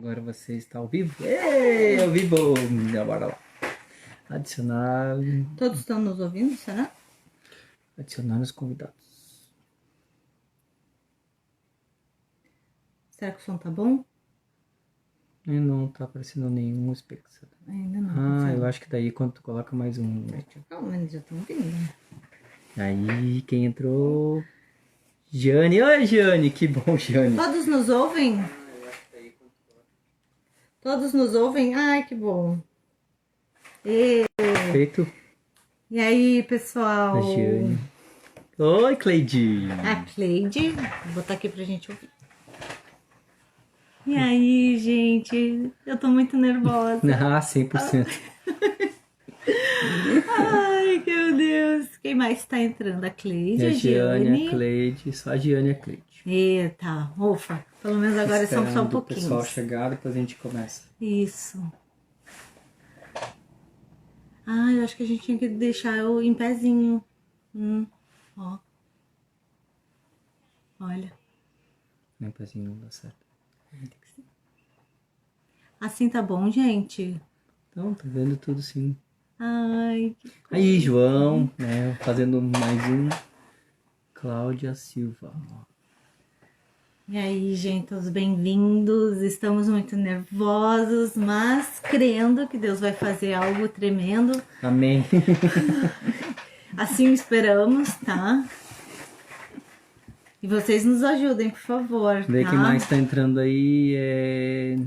Agora você está ao vivo? Ei, ao vivo! Bora lá. Adicionar. Todos estão nos ouvindo, será? Adicionar os convidados. Será que o som tá bom? E não tá aparecendo nenhum espectador. Ainda não. Eu acho que daí quando tu coloca mais um. Não, mas já estão ouvindo. Aí quem entrou? Jane. Oi, Jane! Que bom, Jane! Todos nos ouvem? Todos nos ouvem? Ai, que bom. Feito. E aí, pessoal? A Jane. Oi, Cleide! A Cleide. Vou botar aqui pra gente ouvir. E aí, gente? Eu tô muito nervosa. 100%. Ai, meu Deus. Quem mais tá entrando? A Cleide, A a Jane, a Cleide. Só a Jane e a Cleide. Eita, ufa. Pelo menos agora são só um o pouquinho. pessoal chegar, depois a gente começa. Isso. Eu acho que a gente tinha que deixar eu em pezinho. Ó. Olha. Nem pezinho não dá certo. Assim tá bom, gente? Então, tá vendo tudo sim. Ai, que coisa. Aí, João, né, fazendo mais um. Cláudia Silva. E aí, gente, todos bem-vindos. Estamos muito nervosos, mas crendo que Deus vai fazer algo tremendo. Amém. Assim esperamos, tá? E vocês nos ajudem, por favor, Vê tá? quem mais tá entrando aí.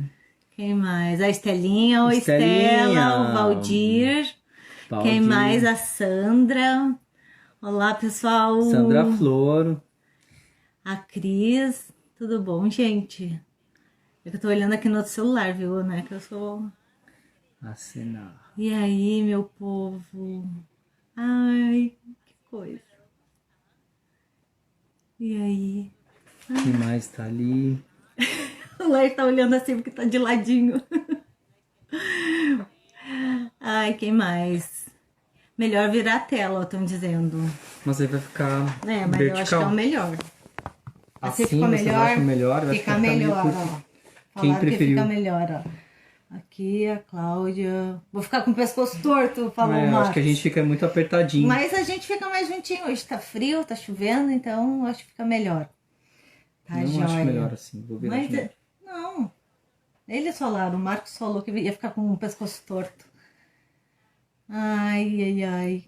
Quem mais? A Estelinha, Estelinha. Estela, o Valdir. Quem mais? A Sandra. Olá, pessoal. Sandra Flor. A Cris. Tudo bom, gente? É que eu tô olhando aqui no outro celular, viu, né? Que eu sou... Acenar. E aí, meu povo? Ai, que coisa. E aí? Quem mais tá ali? O Lar tá olhando assim porque tá de ladinho. Ai, quem mais? Melhor virar a tela, estão dizendo. Mas aí vai ficar É, mas vertical. eu acho que é o melhor. Assim ficou vocês acham melhor? Vai Fica ficar melhor, meio ó. Quem Falaram que preferiu? fica melhor, ó. Aqui a Cláudia. Vou ficar com o pescoço torto, falou o Eu Marcos. acho que a gente fica muito apertadinho. Mas a gente fica mais juntinho. Hoje tá frio, tá chovendo, então eu acho que fica melhor. Tá, Não joia. acho melhor assim. Vou virar Mas de novo. não. Eles falaram, o Marcos falou que ia ficar com o pescoço torto. Ai, ai, ai.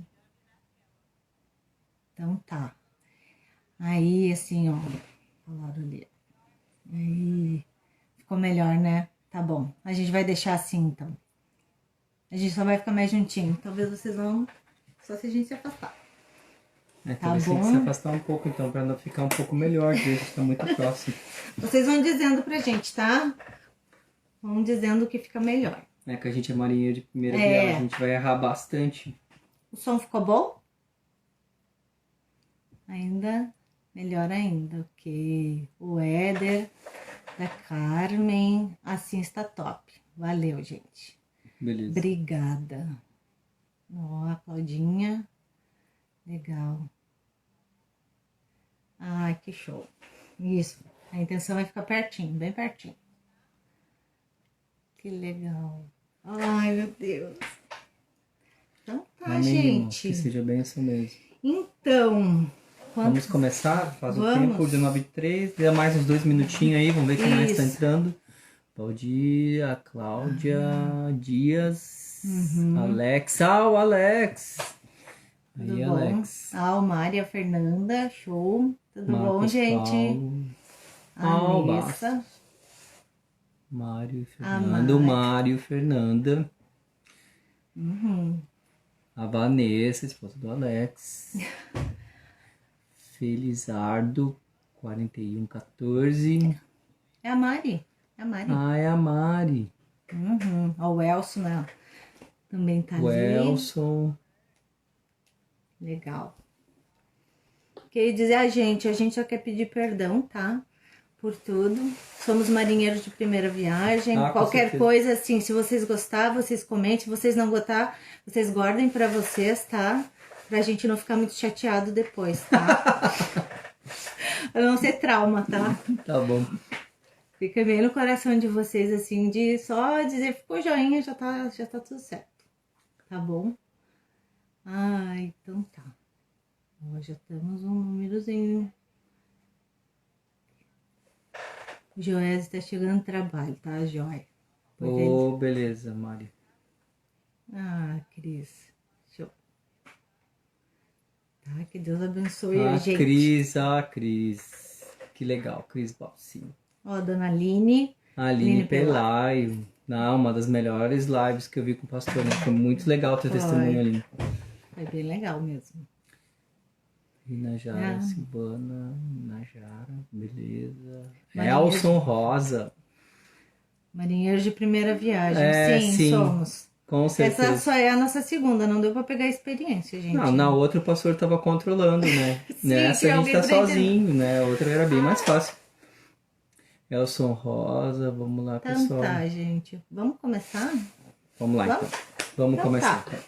Então tá. Aí, assim, ó. Falaram ali. Aí. Ficou melhor, né? Tá bom. A gente vai deixar assim, então. A gente só vai ficar mais juntinho. Talvez vocês vão... Só se a gente se afastar. Talvez tem que se afastar um pouco, então, pra não ficar um pouco melhor, porque a gente tá muito próximo. Vocês vão dizendo pra gente, tá? Vão dizendo que fica melhor. É que a gente é marinheiro de primeira viagem, a gente vai errar bastante. O som ficou bom? Ainda? Melhor ainda, ok. O Éder, da Carmen, assim está top. Valeu, gente. Beleza. Obrigada. Ó, a Claudinha. Legal. Ai, que show. Isso. A intenção é ficar pertinho, bem pertinho. Que legal. Ai, meu Deus. Então tá, Amém, gente. Que seja bem isso mesmo. Então, vamos começar? Faz o Vamos. tempo, 19h03. Dê mais uns 2 minutinhos aí, vamos ver quem mais tá entrando. Valdir, a Cláudia, Dias, Alex. O Alex! Aí, tudo bom? Alex. O Mari, a Fernanda, show. Tudo Marcos bom, gente? Paulo. A Alessa. Mário, Fernando, Mário, Fernanda. A Vanessa, esposa do Alex. Felizardo, 4114. É a Mari. É a Mari. É a Mari. Ó, o Elson, né? Também tá O ali. Elson. Legal. Queria dizer a gente só quer pedir perdão, tá? Por tudo. Somos marinheiros de primeira viagem. Qualquer coisa, assim, se vocês gostar, vocês comentem. Se vocês não gostar, vocês guardem pra vocês, tá? Pra gente não ficar muito chateado depois, tá? Pra não ser trauma, tá? Tá bom. Fica bem no coração de vocês, assim, de só dizer, ficou joinha, já tá tudo certo. Tá bom? Ah, então tá. Ó, já temos um númerozinho. Joés tá chegando no trabalho, tá, Joia? Oh, beleza, Mari. Ah, Cris. Show. Tá, que Deus abençoe a gente. Cris. Que legal, Cris Balsinho. Ó, dona Aline. Aline Pelaio. Não, uma das melhores lives que eu vi com o pastor, né? Foi muito legal teu testemunho, Aline. Foi bem legal mesmo. Inajara, Silvana, Inajara, beleza. Elson Rosa. Marinheiros de primeira viagem. Sim, somos. Com certeza. Essa só é a nossa segunda, não deu pra pegar a experiência, gente. Não, na outra o pastor tava controlando, né? Sim, nessa a gente tá sozinho, né? A outra era bem mais fácil. Elson Rosa, vamos lá, então, pessoal. Tá, gente. Vamos começar? Vamos lá, então. Vamos começar. Tá.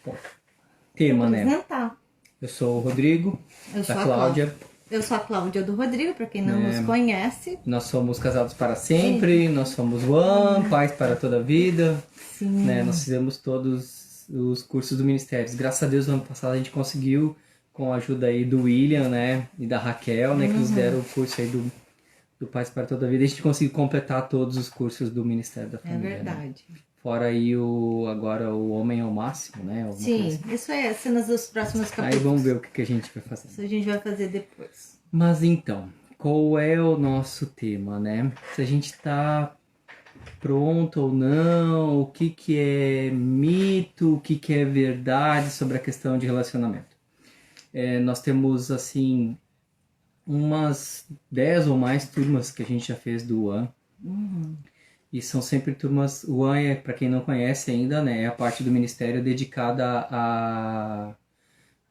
Bom, tema, né? Apresentar. Eu sou o Rodrigo, da Cláudia. Eu sou a Cláudia do Rodrigo, para quem não nos conhece. Nós somos casados para sempre, nós somos One, pais para toda a vida. Sim. Né? Nós fizemos todos os cursos do Ministério. Graças a Deus, no ano passado a gente conseguiu, com a ajuda aí do William, né? E da Raquel, né? Que nos deram o curso aí do Pais para toda a vida. A gente conseguiu completar todos os cursos do Ministério da Família. É verdade. Né? Fora aí agora o Homem ao Máximo, né? Sim, assim. Isso é cenas dos próximos capítulos. Aí vamos ver o que a gente vai fazer. Isso a gente vai fazer depois. Mas então, qual é o nosso tema, né? Se a gente tá pronto ou não, o que é mito, o que é verdade sobre a questão de relacionamento. Nós temos, assim, umas 10 ou mais turmas que a gente já fez do One. E são sempre turmas... O One, para quem não conhece ainda, né, é a parte do ministério dedicada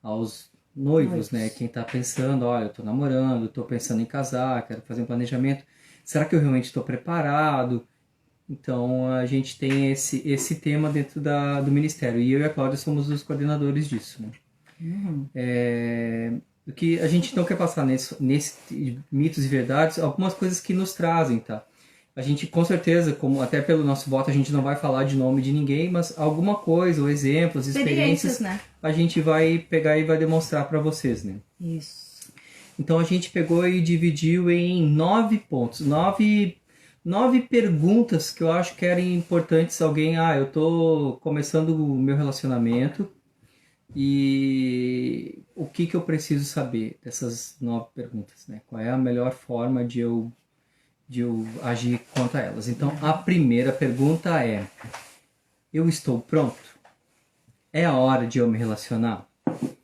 aos noivos, né? Quem tá pensando, olha, eu tô namorando, tô pensando em casar, quero fazer um planejamento. Será que eu realmente estou preparado? Então, a gente tem esse tema dentro do Ministério. E eu e a Cláudia somos os coordenadores disso. Né? O que a gente então quer passar nesse mitos e verdades, algumas coisas que nos trazem, tá? A gente, com certeza, como até pelo nosso voto, a gente não vai falar de nome de ninguém, mas alguma coisa, ou exemplos, experiências, né? A gente vai pegar e vai demonstrar para vocês, né? Isso. Então, a gente pegou e dividiu em 9 pontos, 9 perguntas que eu acho que eram importantes. Alguém, eu tô começando o meu relacionamento e o que eu preciso saber dessas 9 perguntas, né? Qual é a melhor forma de eu agir quanto a elas? Então, a primeira pergunta é: eu estou pronto? É a hora de eu me relacionar?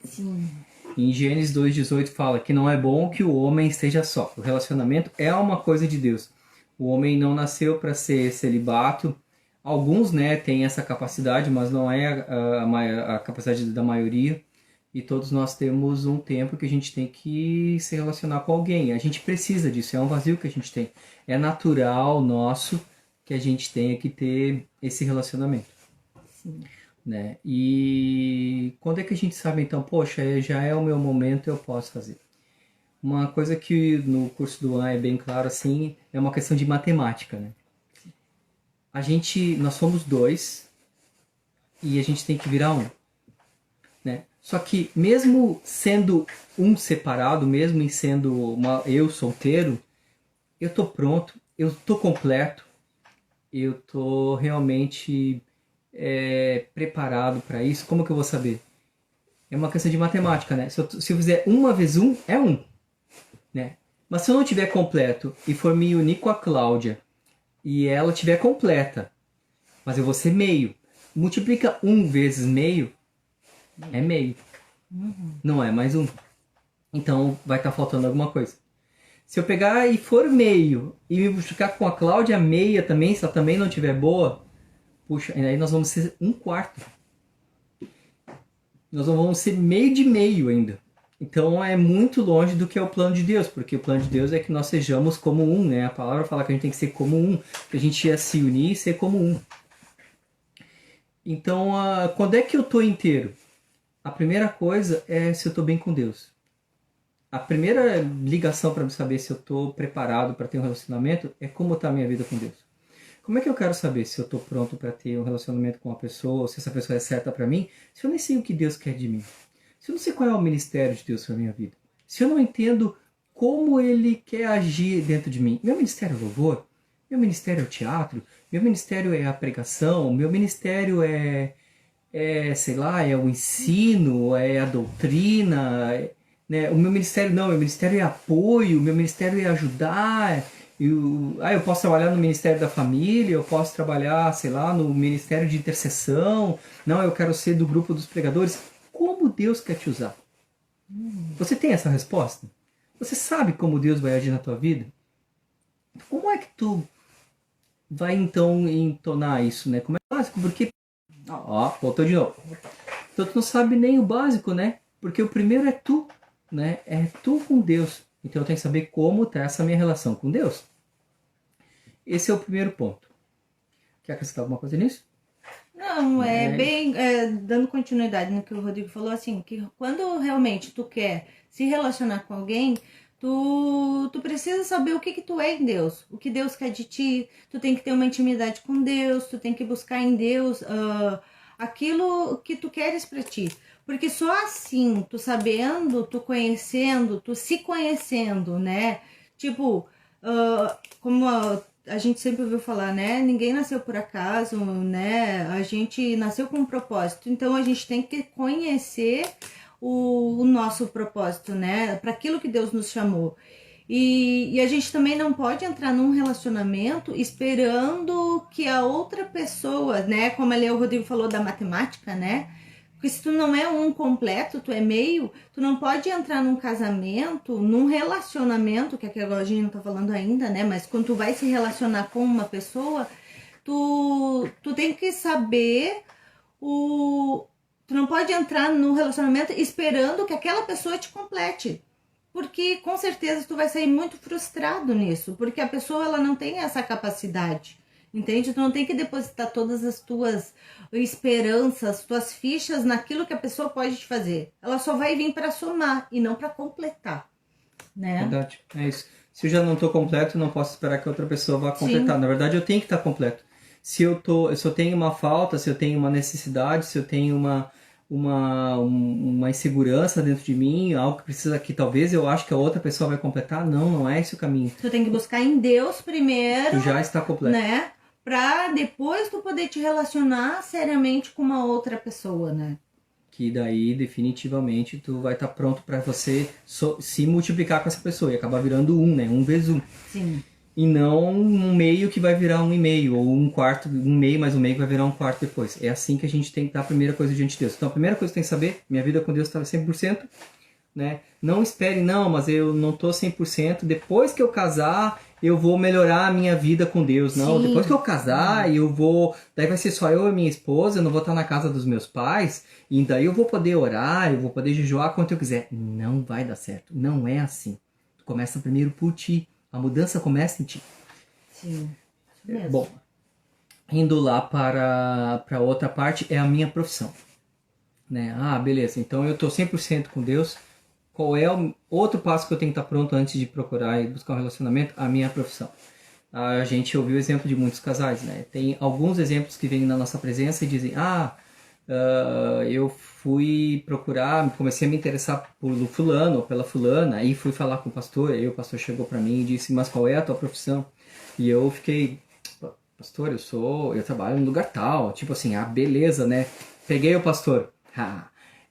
Sim. Em Gênesis 2,18 fala que não é bom que o homem esteja só. O relacionamento é uma coisa de Deus. O homem não nasceu para ser celibato. Alguns, né, têm essa capacidade, mas não é a capacidade da maioria. E todos nós temos um tempo que a gente tem que se relacionar com alguém. A gente precisa disso, é um vazio que a gente tem. É natural nosso que a gente tenha que ter esse relacionamento. Sim. Né? E quando é que a gente sabe, então, poxa, já é o meu momento, eu posso fazer? Uma coisa que no curso do An é bem claro, assim, é uma questão de matemática, né? Nós somos 2 e a gente tem que virar 1, né? Só que mesmo sendo um separado, mesmo em sendo eu solteiro, eu tô pronto, eu tô completo, eu tô realmente preparado para isso. Como que eu vou saber? É uma questão de matemática, né? Se eu fizer 1 vezes 1, é 1. Né? Mas se eu não tiver completo e for me unir com a Cláudia e ela tiver completa, mas eu vou ser meio, multiplica 1 vezes meio, é meio. Não é mais 1. Então vai estar faltando alguma coisa. Se eu pegar e for meio e me multiplicar com a Cláudia meia também, se ela também não tiver boa, puxa, aí nós vamos ser 1/4. Nós não vamos ser meio de meio ainda. Então é muito longe do que é o plano de Deus, porque o plano de Deus é que nós sejamos como um, né? A palavra fala que a gente tem que ser como um, que a gente ia se unir e ser como um. Então, quando é que eu estou inteiro? A primeira coisa é se eu estou bem com Deus. A primeira ligação para saber se eu estou preparado para ter um relacionamento é como está a minha vida com Deus. Como é que eu quero saber se eu estou pronto para ter um relacionamento com uma pessoa, ou se essa pessoa é certa para mim, se eu nem sei o que Deus quer de mim? Se eu não sei qual é o ministério de Deus para minha vida? Se eu não entendo como Ele quer agir dentro de mim? Meu ministério é louvor? Meu ministério é o teatro? Meu ministério é a pregação? Meu ministério sei lá, é o ensino? É a doutrina? Né? O meu ministério não, meu ministério é apoio, o meu ministério é ajudar. Eu posso trabalhar no Ministério da Família, eu posso trabalhar, sei lá, no Ministério de Intercessão. Não, eu quero ser do grupo dos pregadores. Como Deus quer te usar? Você tem essa resposta? Você sabe como Deus vai agir na tua vida? Como é que tu vai então entonar isso, né? Como é básico? Porque voltou de novo. Então tu não sabe nem o básico, né? Porque o primeiro é tu, né? É tu com Deus. Então eu tenho que saber como está essa minha relação com Deus. Esse é o primeiro ponto. Quer acrescentar alguma coisa nisso? Não, dando continuidade no que o Rodrigo falou, assim, que quando realmente tu quer se relacionar com alguém, tu precisa saber o que tu é em Deus, o que Deus quer de ti, tu tem que ter uma intimidade com Deus, tu tem que buscar em Deus aquilo que tu queres pra ti. Porque só assim, tu sabendo, tu conhecendo, tu se conhecendo, né? Tipo, como a gente sempre ouviu falar, né? Ninguém nasceu por acaso, né? A gente nasceu com um propósito. Então, a gente tem que conhecer o nosso propósito, né? Para aquilo que Deus nos chamou. E a gente também não pode entrar num relacionamento esperando que a outra pessoa, né? Como ali o Rodrigo falou da matemática, né? Porque se tu não é um completo, tu é meio, tu não pode entrar num casamento, num relacionamento, que agora a gente não tá falando ainda, né? Mas quando tu vai se relacionar com uma pessoa, tu tem que saber Tu não pode entrar no relacionamento esperando que aquela pessoa te complete. Porque com certeza tu vai sair muito frustrado nisso, porque a pessoa ela não tem essa capacidade. Entende? Tu não tem que depositar todas as tuas esperanças, tuas fichas naquilo que a pessoa pode te fazer. Ela só vai vir para somar e não para completar, né? Verdade, é isso. Se eu já não estou completo, não posso esperar que outra pessoa vá completar. Sim. Na verdade, eu tenho que estar completo. Se eu tenho uma falta, se eu tenho uma necessidade, se eu tenho uma insegurança dentro de mim, algo que precisa que talvez eu acho que a outra pessoa vai completar, não é esse o caminho. Tu tem que buscar em Deus primeiro. Tu já está completo. Né? Pra depois tu poder te relacionar seriamente com uma outra pessoa, né? Que daí, definitivamente, tu vai estar pronto para você se multiplicar com essa pessoa e acabar virando né? 1 vezes 1. Sim. E não um meio que vai virar 1,5, ou um quarto, 1,5 mais 1,5 que vai virar 1/4 depois. É assim que a gente tem que dar a primeira coisa diante de Deus. Então a primeira coisa que tem que saber, minha vida com Deus está 100%, né? Não espere, mas eu não tô 100%, depois que eu casar, eu vou melhorar a minha vida com Deus. Não, Sim. Depois que eu casar, eu vou... Daí vai ser só eu e minha esposa, eu não vou estar na casa dos meus pais, e daí eu vou poder orar, eu vou poder jejuar quanto eu quiser. Não vai dar certo, não é assim. Tu começa primeiro por ti, a mudança começa em ti. Sim, isso mesmo. Bom, indo lá para outra parte, é a minha profissão. Né? Beleza, então eu tô 100% com Deus. Qual é o outro passo que eu tenho que estar pronto antes de procurar e buscar um relacionamento? A minha profissão. A gente ouviu o exemplo de muitos casais, né? Tem alguns exemplos que vêm na nossa presença e dizem, eu fui procurar, comecei a me interessar pelo fulano ou pela fulana, aí fui falar com o pastor, aí o pastor chegou para mim e disse, mas qual é a tua profissão? E eu fiquei, pastor, eu trabalho no lugar tal, tipo assim, beleza, né? Peguei o pastor,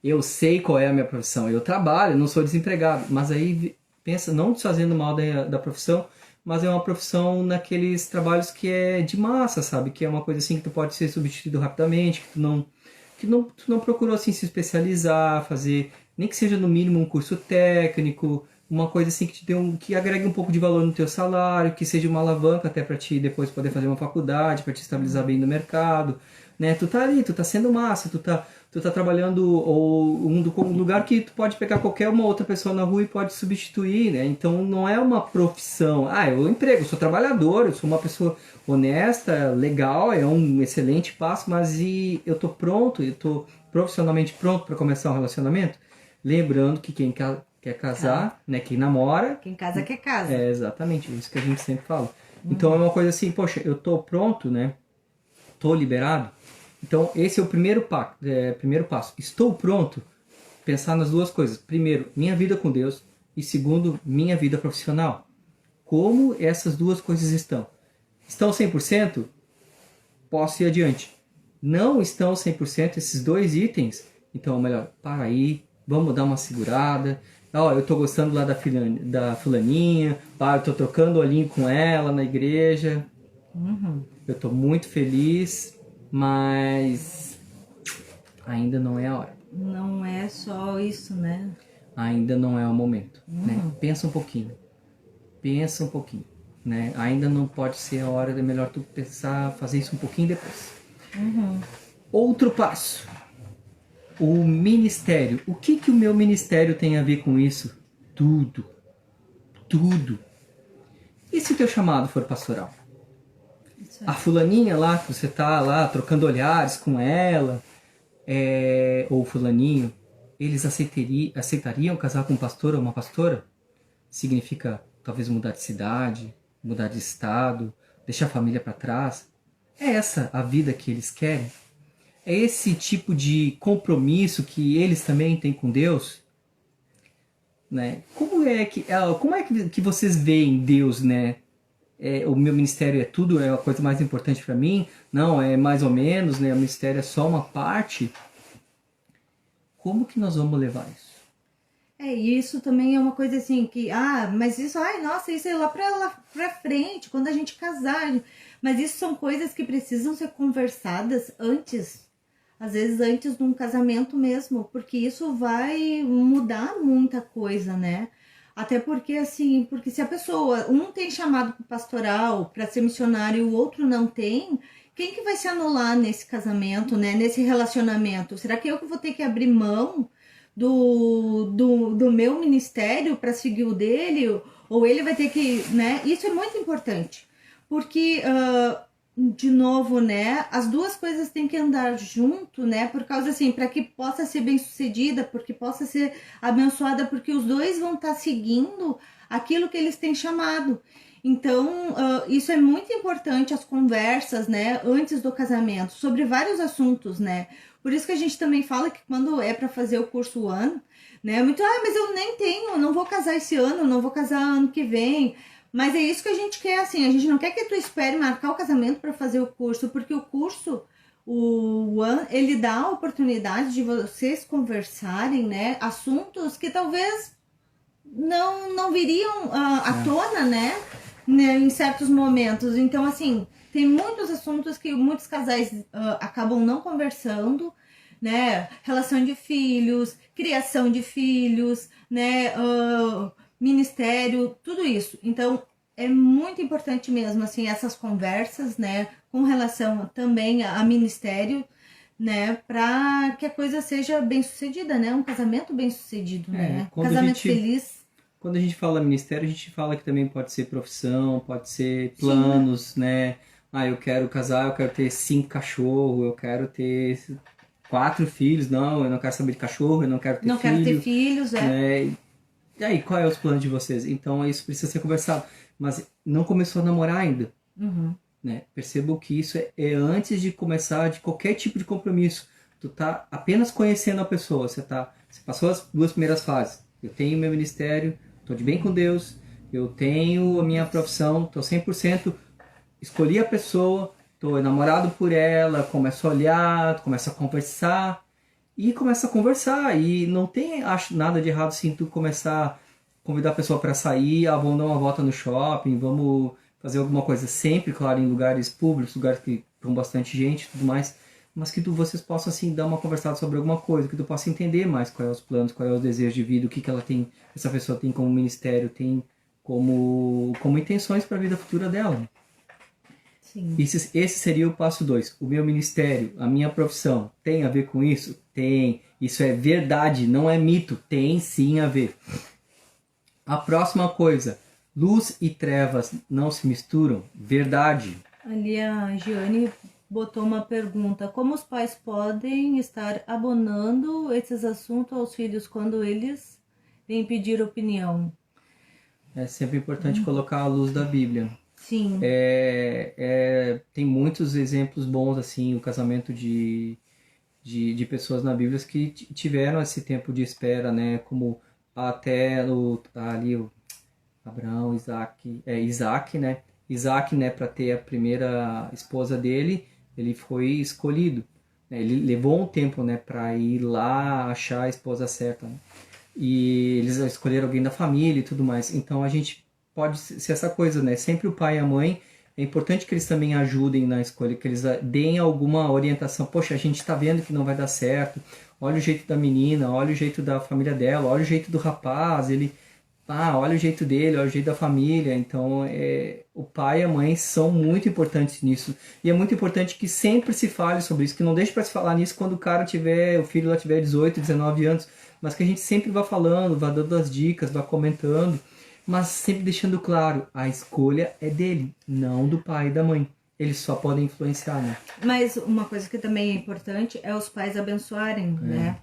eu sei qual é a minha profissão, eu trabalho, não sou desempregado, mas aí pensa, não desfazendo mal da profissão, mas é uma profissão naqueles trabalhos que é de massa, sabe? Que é uma coisa assim que tu pode ser substituído rapidamente, que tu não procurou assim se especializar, fazer, nem que seja no mínimo um curso técnico, uma coisa assim que te dê que agregue um pouco de valor no teu salário, que seja uma alavanca até para ti depois poder fazer uma faculdade, para te estabilizar bem no mercado, né? Tu tá ali, tu tá sendo massa, tu tá trabalhando um lugar que tu pode pegar qualquer uma outra pessoa na rua e pode substituir, né? Então não é uma profissão. Eu emprego, eu sou trabalhador, eu sou uma pessoa honesta, legal, é um excelente passo, mas eu tô pronto, eu tô profissionalmente pronto para começar um relacionamento? Lembrando que quem quer casar, né? Quem namora. Quem casa quer casa. É exatamente isso que a gente sempre fala. Então é uma coisa assim, poxa, eu tô pronto, né? Tô liberado. Então esse é o primeiro passo. Estou pronto. Pensar nas duas coisas. Primeiro, minha vida com Deus. E segundo, minha vida profissional. Como essas duas coisas estão? Estão 100%? Posso ir adiante. Não estão 100% esses dois itens? Então, melhor, para aí, vamos dar uma segurada. Ó, eu tô gostando lá da fulaninha, eu tô trocando olhinho com ela na igreja. Eu tô muito feliz, mas ainda não é a hora. Não é só isso, né? Ainda não é o momento, né? Pensa um pouquinho. Né? Ainda não pode ser a hora, é melhor tu pensar, fazer isso um pouquinho depois. Outro passo. O ministério. O que o meu ministério tem a ver com isso? Tudo. E se o teu chamado for pastoral? A fulaninha lá, que você tá lá trocando olhares com ela, ou o fulaninho, eles aceitariam casar com um pastor ou uma pastora? Significa talvez mudar de cidade, mudar de estado, deixar a família para trás. É essa a vida que eles querem? É esse tipo de compromisso que eles também têm com Deus? Né? Como é que vocês veem Deus, né? O meu ministério é tudo, é a coisa mais importante para mim? Não, é mais ou menos, né? O ministério é só uma parte. Como que nós vamos levar isso? Isso também é uma coisa assim que, mas isso, nossa, isso é lá pra frente, quando a gente casar. Mas isso são coisas que precisam ser conversadas antes, às vezes antes de um casamento mesmo, porque isso vai mudar muita coisa, né? Até porque, assim, porque se a pessoa, um tem chamado pro pastoral para ser missionário e o outro não tem, quem que vai se anular nesse casamento, né? Nesse relacionamento? Será que eu que vou ter que abrir mão do meu ministério para seguir o dele, ou ele vai ter que, né? Isso é muito importante, porque, de novo, né? As duas coisas têm que andar junto, né? Por causa, assim, para que possa ser bem sucedida, porque possa ser abençoada, porque os dois vão estar seguindo aquilo que eles têm chamado. Então, isso é muito importante, as conversas, né, antes do casamento, sobre vários assuntos, né? Por isso que a gente também fala que quando é para fazer o curso One, né, muito, mas eu nem tenho, não vou casar esse ano, não vou casar ano que vem. Mas é isso que a gente quer, assim, a gente não quer que tu espere marcar o casamento para fazer o curso, porque o curso, o One, ele dá a oportunidade de vocês conversarem, né, assuntos que talvez não viriam à tona, né, em certos momentos. Então, assim, tem muitos assuntos que muitos casais acabam não conversando, né? Relação de filhos, criação de filhos, né? Ministério, tudo isso. Então, é muito importante mesmo, assim, essas conversas, né? Com relação também a ministério, né? Para que a coisa seja bem sucedida, né? Um casamento bem sucedido, né? Casamento feliz. Quando a gente fala ministério, a gente fala que também pode ser profissão, pode ser planos, sim, né? Eu quero casar, eu quero ter 5 cachorros, eu quero ter 4 filhos. Não, eu não quero saber de cachorro, eu não quero ter filho. Não quero ter filhos, né? E aí, qual é os planos de vocês? Então, isso precisa ser conversado. Mas não começou a namorar ainda. Né? Percebo que isso é antes de começar de qualquer tipo de compromisso. Tu tá apenas conhecendo a pessoa. Você passou as 2 primeiras fases. Eu tenho meu ministério, estou de bem com Deus, eu tenho a minha profissão, estou 100%, escolhi a pessoa, estou enamorado por ela, começo a olhar, começo a conversar, e não tem, acho, nada de errado assim, tu começar a convidar a pessoa para sair, vamos dar uma volta no shopping, vamos fazer alguma coisa, sempre, claro, em lugares públicos, lugares que com bastante gente e tudo mais, mas que vocês possam assim dar uma conversada sobre alguma coisa, que tu possa entender mais quais é os planos, qual é o desejo de vida, o que ela tem, essa pessoa tem como ministério, tem como intenções para a vida futura dela. Sim. Esse seria o passo 2. O meu ministério, a minha profissão, tem a ver com isso? Tem. Isso é verdade, não é mito. Tem sim a ver. A próxima coisa, luz e trevas não se misturam? Verdade. Ali a Giane botou uma pergunta: como os pais podem estar abonando esses assuntos aos filhos quando eles vem pedir opinião. É sempre importante colocar a luz da Bíblia. Sim. Tem muitos exemplos bons, assim, o casamento de pessoas na Bíblia que tiveram esse tempo de espera, né? Como até ali o Abraão, Isaac, né? Isaac, né, para ter a primeira esposa dele, ele foi escolhido. Né? Ele levou um tempo, né, para ir lá achar a esposa certa. Né? E eles escolheram alguém da família e tudo mais. Então a gente pode ser essa coisa, né? Sempre o pai e a mãe, é importante que eles também ajudem na escolha, que eles deem alguma orientação. Poxa, a gente está vendo que não vai dar certo. Olha o jeito da menina, olha o jeito da família dela, olha o jeito do rapaz, olha o jeito dele, olha o jeito da família. Então, o pai e a mãe são muito importantes nisso. E é muito importante que sempre se fale sobre isso, que não deixe para se falar nisso quando o filho lá tiver 18, 19 anos, mas que a gente sempre vá falando, vá dando as dicas, vá comentando, mas sempre deixando claro, a escolha é dele, não do pai e da mãe. Eles só podem influenciar, né? Mas uma coisa que também é importante é os pais abençoarem, né?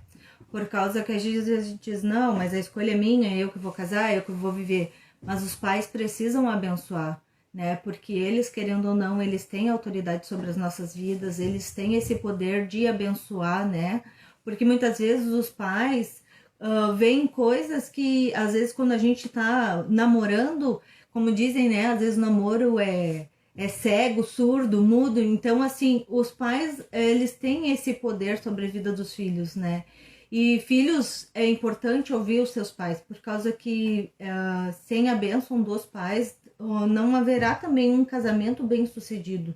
Por causa que às vezes a gente diz, não, mas a escolha é minha, é eu que vou casar, é eu que vou viver. Mas os pais precisam abençoar, né? Porque eles, querendo ou não, eles têm autoridade sobre as nossas vidas, eles têm esse poder de abençoar, né? Porque muitas vezes os pais veem coisas que, às vezes, quando a gente tá namorando, como dizem, né? Às vezes o namoro é cego, surdo, mudo. Então, assim, os pais, eles têm esse poder sobre a vida dos filhos, né? E filhos, é importante ouvir os seus pais, por causa que sem a bênção dos pais, não haverá também um casamento bem sucedido,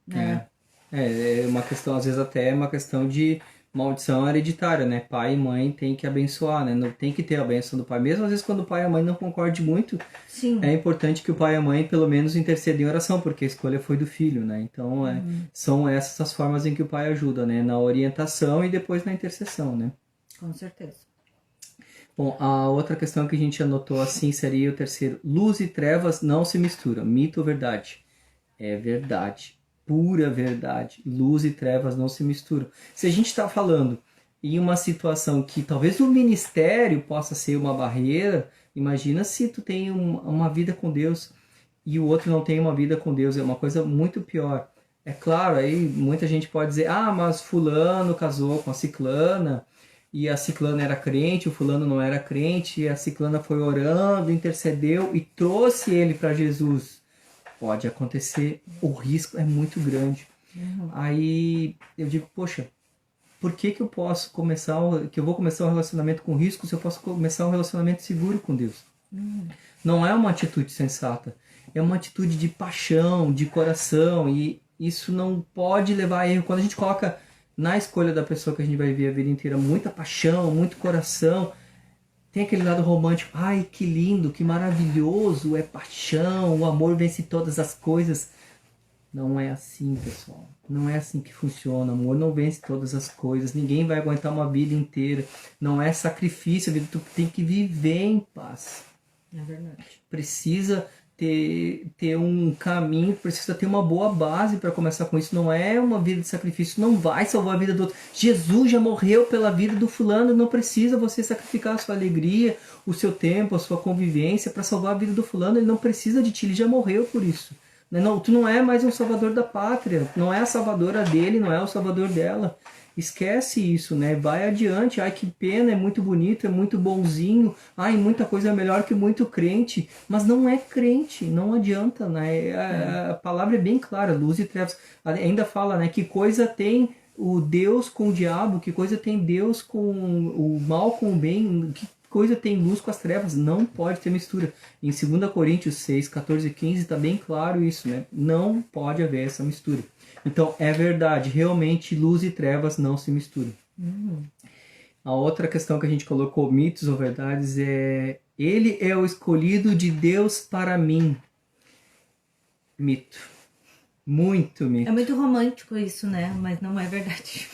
né? É uma questão, às vezes até é uma questão de maldição hereditária, né? Pai e mãe tem que abençoar, né? Não tem que ter a bênção do pai. Mesmo às vezes quando o pai e a mãe não concordem muito, Sim. É importante que o pai e a mãe pelo menos intercedam em oração, porque a escolha foi do filho, né? Então são essas as formas em que o pai ajuda, né? Na orientação e depois na intercessão, né? Com certeza. Bom, a outra questão que a gente anotou assim seria o terceiro. Luz e trevas não se misturam. Mito ou verdade? É verdade. Pura verdade. Luz e trevas não se misturam. Se a gente está falando em uma situação que talvez o ministério possa ser uma barreira, imagina se tu tem uma vida com Deus e o outro não tem uma vida com Deus. É uma coisa muito pior. É claro, aí muita gente pode dizer, mas fulano casou com a ciclana, e a ciclana era crente, o fulano não era crente, e a ciclana foi orando, intercedeu e trouxe ele para Jesus. Pode acontecer, o risco é muito grande. Aí eu digo, poxa, por que eu posso que eu vou começar um relacionamento com risco se eu posso começar um relacionamento seguro com Deus? Não é uma atitude sensata, é uma atitude de paixão, de coração, e isso não pode levar a erro. Quando a gente coloca na escolha da pessoa que a gente vai viver a vida inteira muita paixão, muito coração, tem aquele lado romântico, ai que lindo, que maravilhoso, é paixão, o amor vence todas as coisas. Não é assim, pessoal. Não é assim que funciona. O amor não vence todas as coisas. Ninguém vai aguentar uma vida inteira. Não é sacrifício. A vida tu tem que viver em paz. É verdade. Precisa ter um caminho, precisa ter uma boa base para começar com isso. Não é uma vida de sacrifício. Não vai salvar a vida do outro. Jesus já morreu pela vida do fulano. Não precisa você sacrificar a sua alegria, o seu tempo, a sua convivência para salvar a vida do fulano. Ele não precisa de ti. Ele já morreu por isso. Não, tu não é mais um salvador da pátria, não é a salvadora dele, não é o salvador dela. Esquece isso, né? Vai adiante. Ai, que pena, é muito bonito, é muito bonzinho. Ai, muita coisa é melhor que muito crente. Mas não é crente, não adianta, né? A palavra é bem clara, luz e trevas. Ainda fala, né? Que coisa tem o Deus com o diabo, que coisa tem Deus com o mal com o bem, que coisa tem luz com as trevas, não pode ter mistura. Em 2 Coríntios 6, 14 e 15 está bem claro isso, né? Não pode haver essa mistura. Então, é verdade, realmente luz e trevas não se misturam. A outra questão que a gente colocou, mitos ou verdades, é ele é o escolhido de Deus para mim. Mito. Muito mito. É muito romântico isso, né? Mas não é verdade.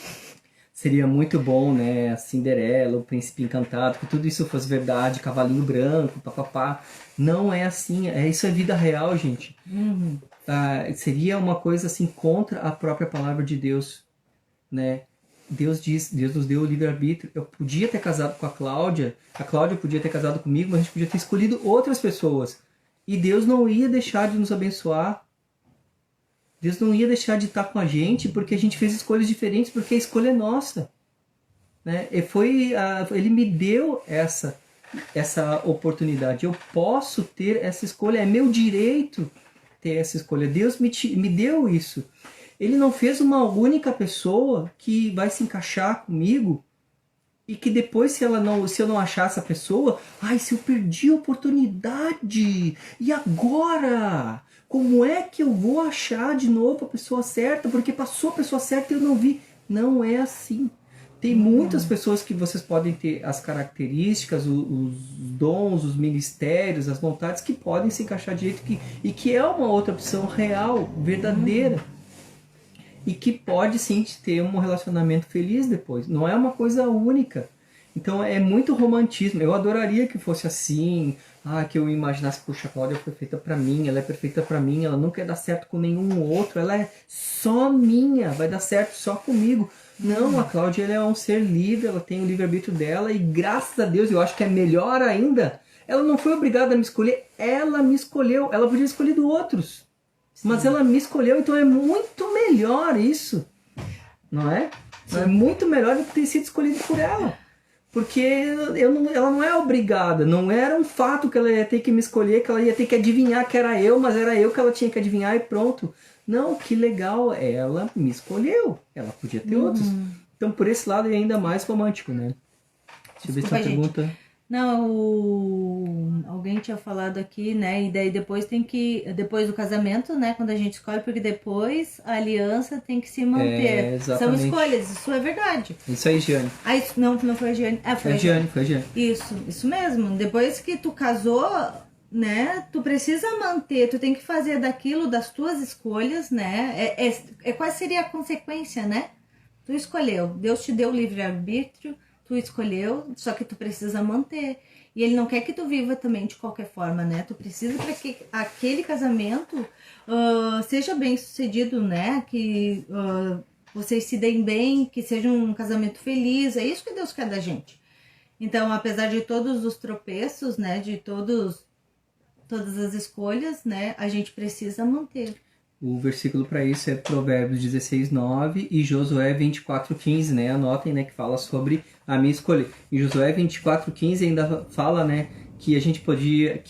Seria muito bom, né? A Cinderela, o Príncipe Encantado, que tudo isso fosse verdade, cavalinho branco, papapá. Não é assim, isso é vida real, gente. Seria uma coisa assim contra a própria palavra de Deus, né? Deus nos deu o livre-arbítrio. Eu podia ter casado com a Cláudia podia ter casado comigo, mas a gente podia ter escolhido outras pessoas. E Deus não ia deixar de nos abençoar. Deus não ia deixar de estar com a gente porque a gente fez escolhas diferentes, porque a escolha é nossa. Né? Ele me deu essa oportunidade. Eu posso ter essa escolha, é meu direito ter essa escolha. Deus me deu isso. Ele não fez uma única pessoa que vai se encaixar comigo e que depois, se eu não achar essa pessoa, se eu perdi a oportunidade, e agora? Como é que eu vou achar de novo a pessoa certa? Porque passou a pessoa certa e eu não vi. Não é assim. Tem muitas pessoas que vocês podem ter as características, os dons, os ministérios, as vontades que podem se encaixar direito e que é uma outra opção real, verdadeira. E que pode sim ter um relacionamento feliz depois. Não é uma coisa única. Então é muito romantismo. Eu adoraria que fosse assim. Que eu imaginasse, puxa, a Cláudia foi feita pra mim, ela é perfeita pra mim, ela não quer dar certo com nenhum outro, ela é só minha, vai dar certo só comigo. Não, a Cláudia ela é um ser livre, ela tem o livre-arbítrio dela e graças a Deus, eu acho que é melhor ainda, ela não foi obrigada a me escolher, ela me escolheu, ela podia ter escolhido outros. Sim. Mas ela me escolheu, então é muito melhor isso, não é? Sim. É muito melhor do que ter sido escolhido por ela. Porque ela não é obrigada, não era um fato que ela ia ter que me escolher, que ela ia ter que adivinhar que era eu, mas era eu que ela tinha que adivinhar e pronto. Não, que legal, ela me escolheu, ela podia ter outros. Então por esse lado é ainda mais romântico, né? Deixa eu ver se a pergunta... Não, alguém tinha falado aqui, né? E daí depois depois do casamento, né? Quando a gente escolhe, porque depois a aliança tem que se manter. São escolhas, isso é verdade. Isso aí, Giane. Isso não foi a Giane. Foi a Giane. Isso mesmo. Depois que tu casou, né? Tu precisa manter, tu tem que fazer daquilo, das tuas escolhas, né? Qual seria a consequência, né? Tu escolheu, Deus te deu o livre-arbítrio, tu escolheu, só que tu precisa manter. E ele não quer que tu viva também de qualquer forma, né? Tu precisa para que aquele casamento seja bem sucedido, né? Que vocês se deem bem, que seja um casamento feliz. É isso que Deus quer da gente. Então, apesar de todos os tropeços, né? De todas as escolhas, né? A gente precisa manter. O versículo para isso é Provérbios 16:9 e Josué 24:15, né? Anotem, né, que fala sobre a minha escolha. Em Josué 24:15 ainda fala, né, que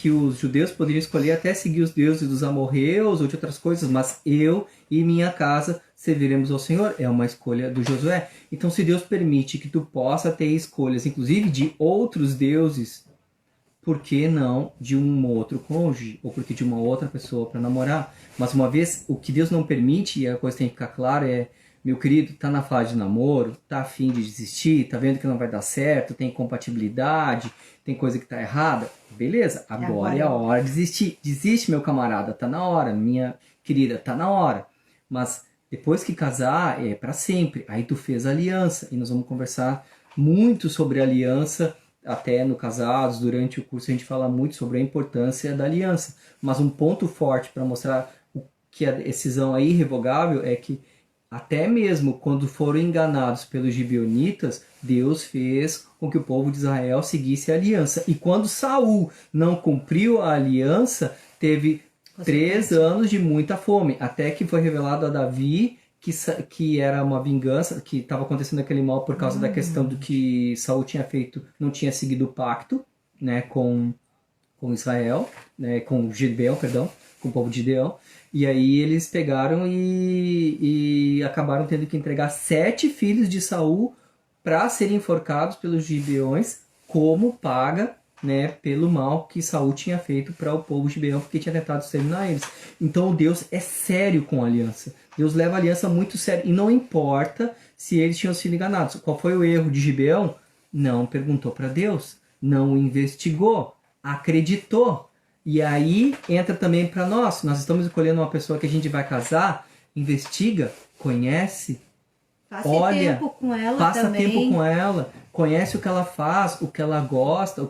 os judeus poderiam escolher até seguir os deuses dos amorreus ou de outras coisas, mas eu e minha casa serviremos ao Senhor. É uma escolha do Josué. Então, se Deus permite que tu possa ter escolhas, inclusive de outros deuses, por que não de um outro cônjuge? Ou porque de uma outra pessoa para namorar? Mas uma vez, o que Deus não permite, e a coisa tem que ficar clara, é, meu querido, tá na fase de namoro, tá a fim de desistir, tá vendo que não vai dar certo, tem incompatibilidade, tem coisa que tá errada? Beleza, agora é a hora de desistir. Desiste, meu camarada, tá na hora, minha querida, tá na hora. Mas depois que casar, é para sempre. Aí tu fez a aliança, e nós vamos conversar muito sobre aliança, até no Casados, durante o curso a gente fala muito sobre a importância da aliança. Mas um ponto forte para mostrar que a decisão é irrevogável é que até mesmo quando foram enganados pelos gibeonitas, Deus fez com que o povo de Israel seguisse a aliança. E quando Saul não cumpriu a aliança, teve 3 anos de muita fome, até que foi revelado a Davi que era uma vingança, que estava acontecendo aquele mal por causa da questão do que Saul tinha feito, não tinha seguido o pacto, né, com Israel, né, com Gideão, perdão, com o povo de Gideão. E aí eles pegaram e acabaram tendo que entregar 7 filhos de Saul para serem enforcados pelos gibeões como paga, né, pelo mal que Saul tinha feito para o povo gibeão, porque tinha tentado exterminar eles. Então Deus é sério com a aliança. Deus leva a aliança muito sério. E não importa se eles tinham sido enganados. Qual foi o erro de Gibeão? Não perguntou para Deus. Não investigou. Acreditou. E aí entra também para nós. Nós estamos escolhendo uma pessoa que a gente vai casar. Investiga, conhece, olha, tempo com ela passa também. tempo com ela, conhece o que ela faz, o que ela gosta, o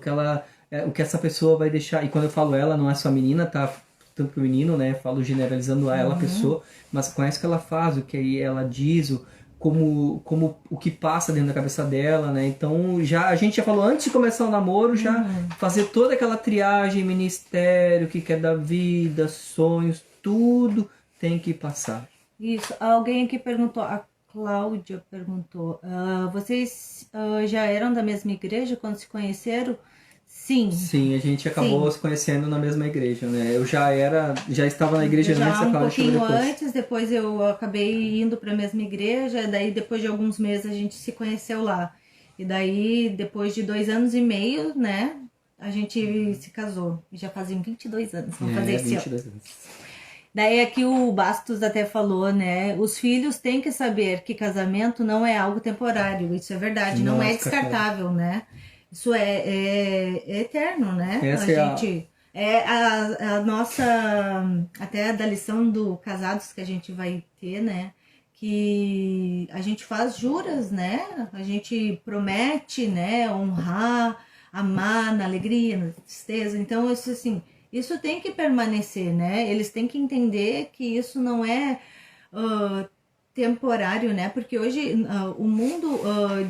que essa pessoa vai deixar. E quando eu falo ela, não é só a menina, tá? Tanto pro menino, né? Falo generalizando ela, a pessoa, mas conhece o que ela faz, o que ela diz, como o que passa dentro da cabeça dela, né? Então a gente já falou antes de começar o namoro, já fazer toda aquela triagem, ministério, o que quer da vida, sonhos, tudo tem que passar. Isso. Alguém aqui perguntou, a Cláudia perguntou, vocês já eram da mesma igreja quando se conheceram? Sim. Sim, a gente acabou se conhecendo na mesma igreja, né? Eu já estava na igreja antes, a Cláudia chegou depois. Antes, depois eu acabei indo para a mesma igreja, daí depois de alguns meses a gente se conheceu lá. E daí, depois de 2 anos e meio, né, a gente se casou. Já fazem 22 anos, vamos fazer esse 22 anos. Daí aqui o Bastos até falou, né, os filhos têm que saber que casamento não é algo temporário, isso é verdade, não é descartável, né? Isso é eterno, né? A nossa, até da lição do casados que a gente vai ter, né? Que a gente faz juras, né? A gente promete, né? Honrar, amar na alegria, na tristeza. Então, isso assim, isso tem que permanecer, né? Eles têm que entender que isso não é temporário, né? Porque hoje o mundo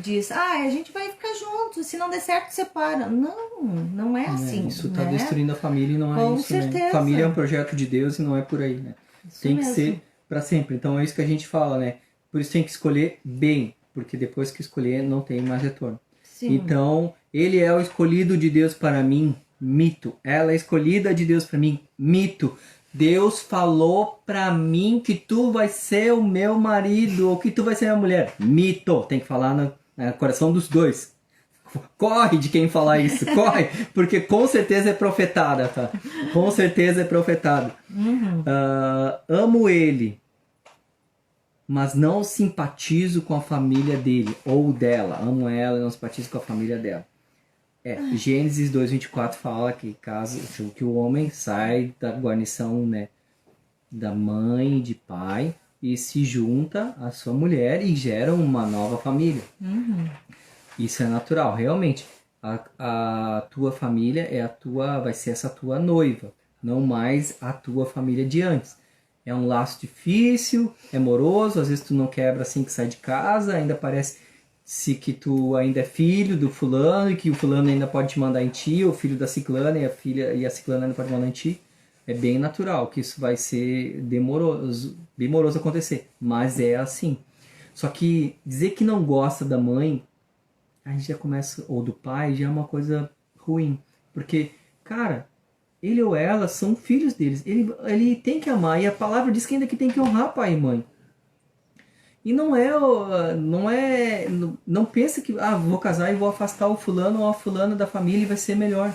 diz, a gente vai ficar juntos, se não der certo, separa. Não é assim. Isso tá destruindo a família e não é isso, né? Família é um projeto de Deus e não é por aí, né? Tem que ser para sempre. Então é isso que a gente fala, né? Por isso tem que escolher bem, porque depois que escolher não tem mais retorno. Sim. Então, ele é o escolhido de Deus para mim, mito. Ela é escolhida de Deus para mim, mito. Deus falou pra mim que tu vai ser o meu marido ou que tu vai ser minha mulher. Mito. Tem que falar no coração dos dois. Corre de quem falar isso. Corre. Porque com certeza é profetada, tá? Com certeza é profetada. Amo ele, mas não simpatizo com a família dele ou dela. Amo ela e não simpatizo com a família dela. Gênesis 2:24 fala que que o homem sai da guarnição, né, da mãe e de pai e se junta à sua mulher e gera uma nova família. Isso é natural, realmente. A tua família vai ser essa tua noiva, não mais a tua família de antes. É um laço difícil, é moroso, às vezes tu não quebra assim que sai de casa, ainda parece que tu ainda é filho do fulano e que o fulano ainda pode te mandar em ti, o filho da ciclana e a ciclana ainda pode mandar em ti. É bem natural que isso vai ser demoroso acontecer, mas é assim. Só que dizer que não gosta da mãe, a gente já começa, ou do pai, já é uma coisa ruim. Porque, cara, ele ou ela são filhos deles. Ele tem que amar, e a palavra diz que ainda que tem que honrar pai e mãe. E não pensa que vou casar e vou afastar o fulano ou a fulana da família e vai ser melhor.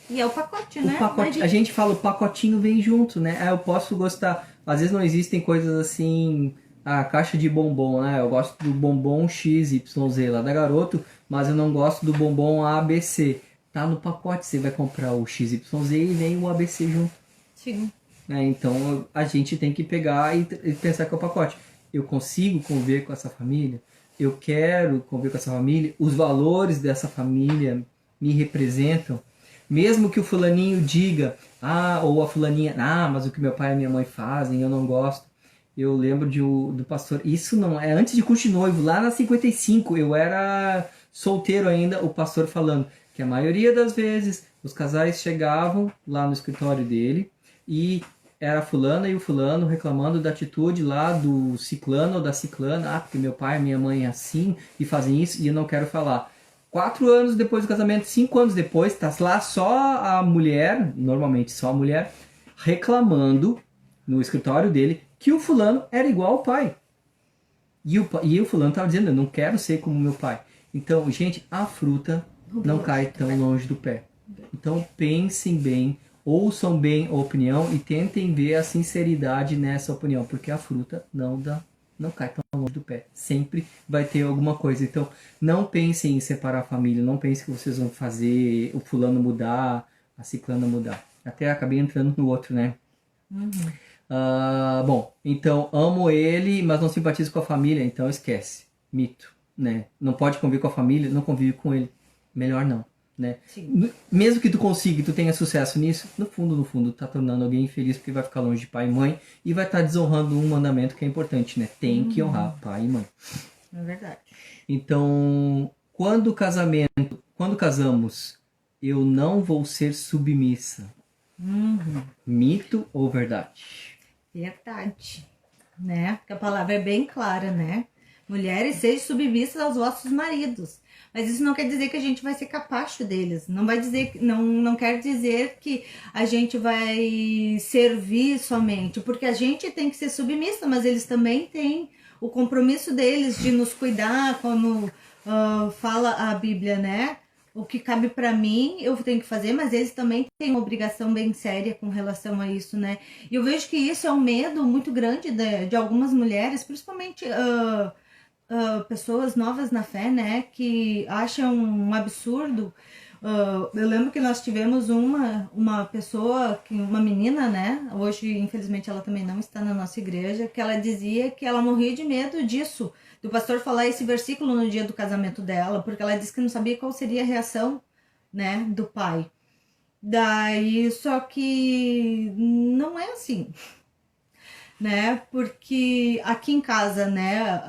E é o pacote, né? A gente fala, o pacotinho vem junto, né? Eu posso gostar. Às vezes não existem coisas assim, a caixa de bombom, né? Eu gosto do bombom XYZ lá da Garoto, mas eu não gosto do bombom ABC. Tá no pacote, você vai comprar o XYZ e vem o ABC junto. Sim. Então a gente tem que pegar e pensar que é o pacote. Eu consigo conviver com essa família? Eu quero conviver com essa família? Os valores dessa família me representam? Mesmo que o fulaninho diga, ou a fulaninha, mas o que meu pai e minha mãe fazem, eu não gosto. Eu lembro do pastor, isso não é, antes de curso de noivo, lá na 55, eu era solteiro ainda, o pastor falando que a maioria das vezes os casais chegavam lá no escritório dele e era a fulana e o fulano reclamando da atitude lá do ciclano ou da ciclana. Porque meu pai e minha mãe é assim e fazem isso e eu não quero falar. 4 anos depois do casamento, 5 anos depois, tá lá só a mulher, normalmente só a mulher, reclamando no escritório dele que o fulano era igual ao pai. E o fulano tava dizendo, eu não quero ser como meu pai. Então, gente, a fruta não cai tão longe do pé. Então, pensem bem, ouçam bem a opinião e tentem ver a sinceridade nessa opinião, porque a fruta não cai tão longe do pé. Sempre vai ter alguma coisa. Então, não pensem em separar a família, não pensem que vocês vão fazer o fulano mudar, a ciclana mudar. Até acabei entrando no outro, né? Bom, então, amo ele, mas não simpatizo com a família, então esquece. Mito, né? Não pode conviver com a família, não convive com ele. Melhor não. né? Sim. Mesmo que tu consiga e tu tenha sucesso nisso, no fundo, tá tornando alguém infeliz porque vai ficar longe de pai e mãe e vai estar desonrando um mandamento que é importante, né? Tem que honrar pai e mãe. É verdade. Então, quando casamos, eu não vou ser submissa. Mito ou verdade? Verdade. Né? Porque a palavra é bem clara, né? Mulheres, sejam submissas aos vossos maridos. Mas isso não quer dizer que a gente vai ser capacho deles. Não vai dizer, não quer dizer que a gente vai servir somente, porque a gente tem que ser submissa, mas eles também têm o compromisso deles de nos cuidar, como fala a Bíblia, né? O que cabe para mim, eu tenho que fazer, mas eles também têm uma obrigação bem séria com relação a isso, né? E eu vejo que isso é um medo muito grande de algumas mulheres, principalmente pessoas novas na fé, né? Que acham um absurdo. Eu lembro que nós tivemos uma pessoa, uma menina, né? Hoje, infelizmente, ela também não está na nossa igreja, que ela dizia que ela morria de medo disso, do pastor falar esse versículo no dia do casamento dela, porque ela disse que não sabia qual seria a reação, né, do pai. Daí, só que não é assim, né? Porque aqui em casa, né,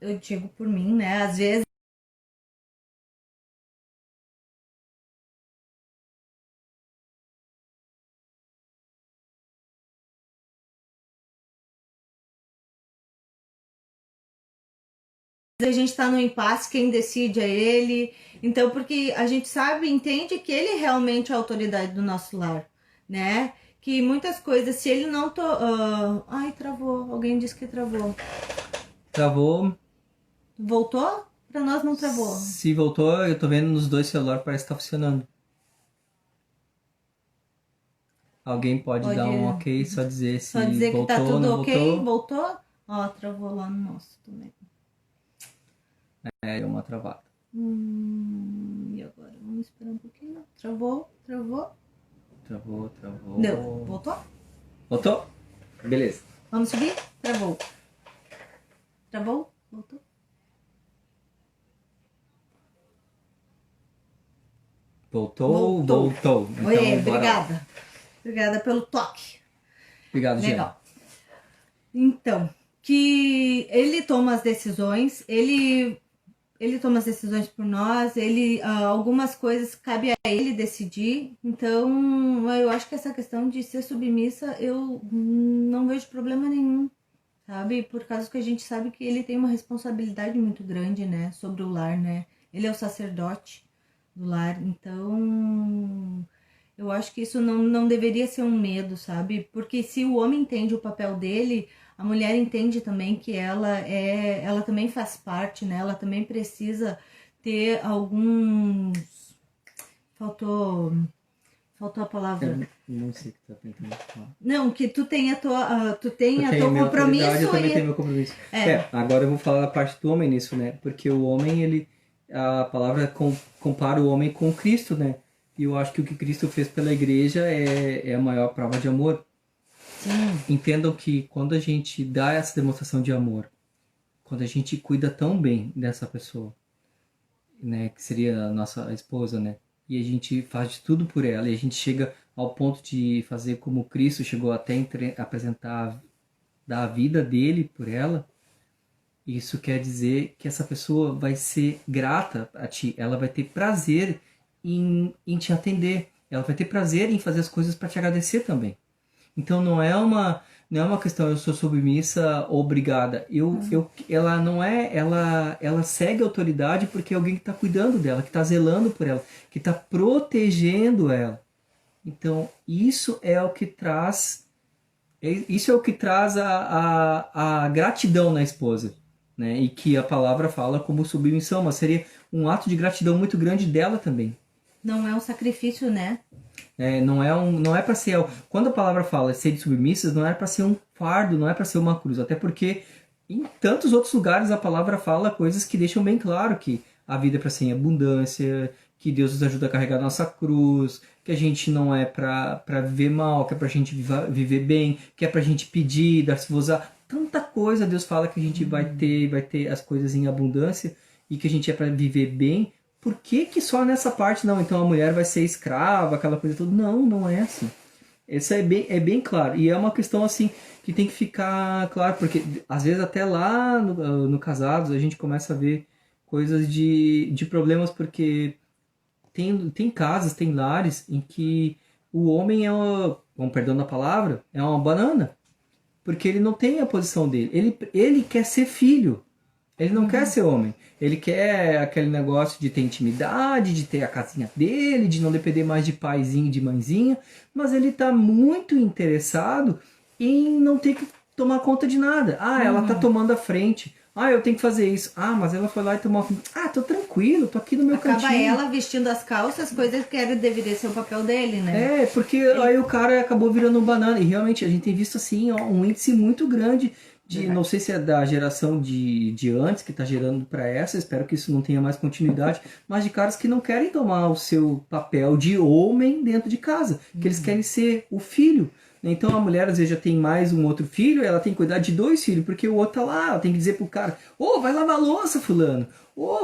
eu digo por mim, né, às vezes a gente tá no impasse, quem decide é ele. Então, porque a gente sabe, entende que ele realmente é a autoridade do nosso lar, né? Que muitas coisas, se ele não ai, travou. Alguém disse que travou. Travou. Voltou? Pra nós não travou. Se voltou, eu tô vendo nos dois celulares, parece que tá funcionando. Alguém pode dar um ok, só dizer se só dizer voltou, que tá tudo não ok, voltou. Ó, travou lá no nosso também. É, deu uma travada. E agora? Vamos esperar um pouquinho. Travou. Travou. Deu. Voltou? Voltou? Beleza. Vamos subir? Travou. Voltou. Voltou. Então, Oi, obrigada. Obrigada pelo toque. Obrigado, legal. Então, que ele toma as decisões, ele toma as decisões por nós, algumas coisas cabe a ele decidir. Então, eu acho que essa questão de ser submissa, eu não vejo problema nenhum, sabe? Por causa que a gente sabe que ele tem uma responsabilidade muito grande, né, sobre o lar, né? Ele é o sacerdote do lar, então eu acho que isso não deveria ser um medo, sabe? Porque se o homem entende o papel dele, a mulher entende também que ela também faz parte, né? Ela também precisa ter alguns... Faltou a palavra. Eu não sei o que tu tá tentando falar. Não, que tu tenha teu compromisso. Eu também tenho meu compromisso. Agora eu vou falar da parte do homem nisso, né? Porque o homem, a palavra compara o homem com Cristo, né? E eu acho que o que Cristo fez pela igreja é a maior prova de amor. Sim. Entendam que quando a gente dá essa demonstração de amor, quando a gente cuida tão bem dessa pessoa, né, que seria a nossa esposa, né, e a gente faz de tudo por ela, e a gente chega ao ponto de fazer como Cristo chegou até apresentar, dar a vida dele por ela, isso quer dizer que essa pessoa vai ser grata a ti, ela vai ter prazer em te atender, ela vai ter prazer em fazer as coisas para te agradecer também. Então não é uma questão eu sou submissa, obrigada. Ela segue a autoridade porque é alguém que está cuidando dela, que está zelando por ela, que está protegendo ela. Então isso é o que traz a gratidão na esposa, né? E que a palavra fala como submissão, mas seria um ato de gratidão muito grande dela também. Não é um sacrifício, né? Não é para ser, quando a palavra fala ser de submissas, não é para ser um fardo, não é para ser uma cruz, até porque em tantos outros lugares a palavra fala coisas que deixam bem claro que a vida é para ser em abundância, que Deus nos ajuda a carregar a nossa cruz, que a gente não é para viver mal, que é pra gente viver bem, que é pra gente pedir, dar-se usar. Tanta coisa Deus fala que a gente vai ter as coisas em abundância e que a gente é para viver bem por que que só nessa parte não? Então a mulher vai ser escrava, aquela coisa toda. Não, não é assim. Isso é bem claro. E é uma questão assim que tem que ficar claro, porque às vezes até lá no Casados a gente começa a ver coisas de problemas, porque tem casas, tem lares em que o homem com perdão da palavra, é uma banana. Porque ele não tem a posição dele. Ele quer ser filho. Ele não quer ser homem. Ele quer aquele negócio de ter intimidade, de ter a casinha dele, de não depender mais de paizinho e de mãezinha. Mas ele está muito interessado em não ter que tomar conta de nada. Ah, ela está tomando a frente. Ah, eu tenho que fazer isso. Ah, mas ela foi lá e tomou a frente. Ah, tô tranquilo, tô aqui no meu cantinho. Acaba ela vestindo as calças, coisas que deveria ser o papel dele, né? Porque aí o cara acabou virando um banana. E realmente a gente tem visto assim um índice muito grande de, não sei se é da geração de antes que está gerando para essa, espero que isso não tenha mais continuidade, mas de caras que não querem tomar o seu papel de homem dentro de casa, que eles querem ser o filho. Então a mulher às vezes já tem mais um outro filho, ela tem que cuidar de 2 filhos, porque o outro tá lá, ela tem que dizer pro cara, vai lavar a louça, fulano,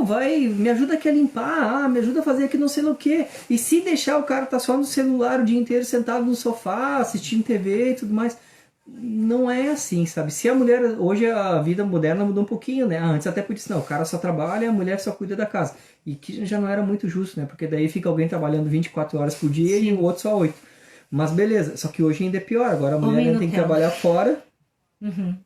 vai, me ajuda aqui a limpar, me ajuda a fazer aqui não sei o que. E se deixar o cara tá só no celular o dia inteiro sentado no sofá, assistindo TV e tudo mais, não é assim, sabe? Se a mulher, hoje a vida moderna mudou um pouquinho, né? Antes até podia dizer, não, o cara só trabalha e a mulher só cuida da casa. E que já não era muito justo, né? Porque daí fica alguém trabalhando 24 horas por dia e o outro só 8. Mas beleza, só que hoje ainda é pior. Agora a mulher ainda tem que trabalhar fora.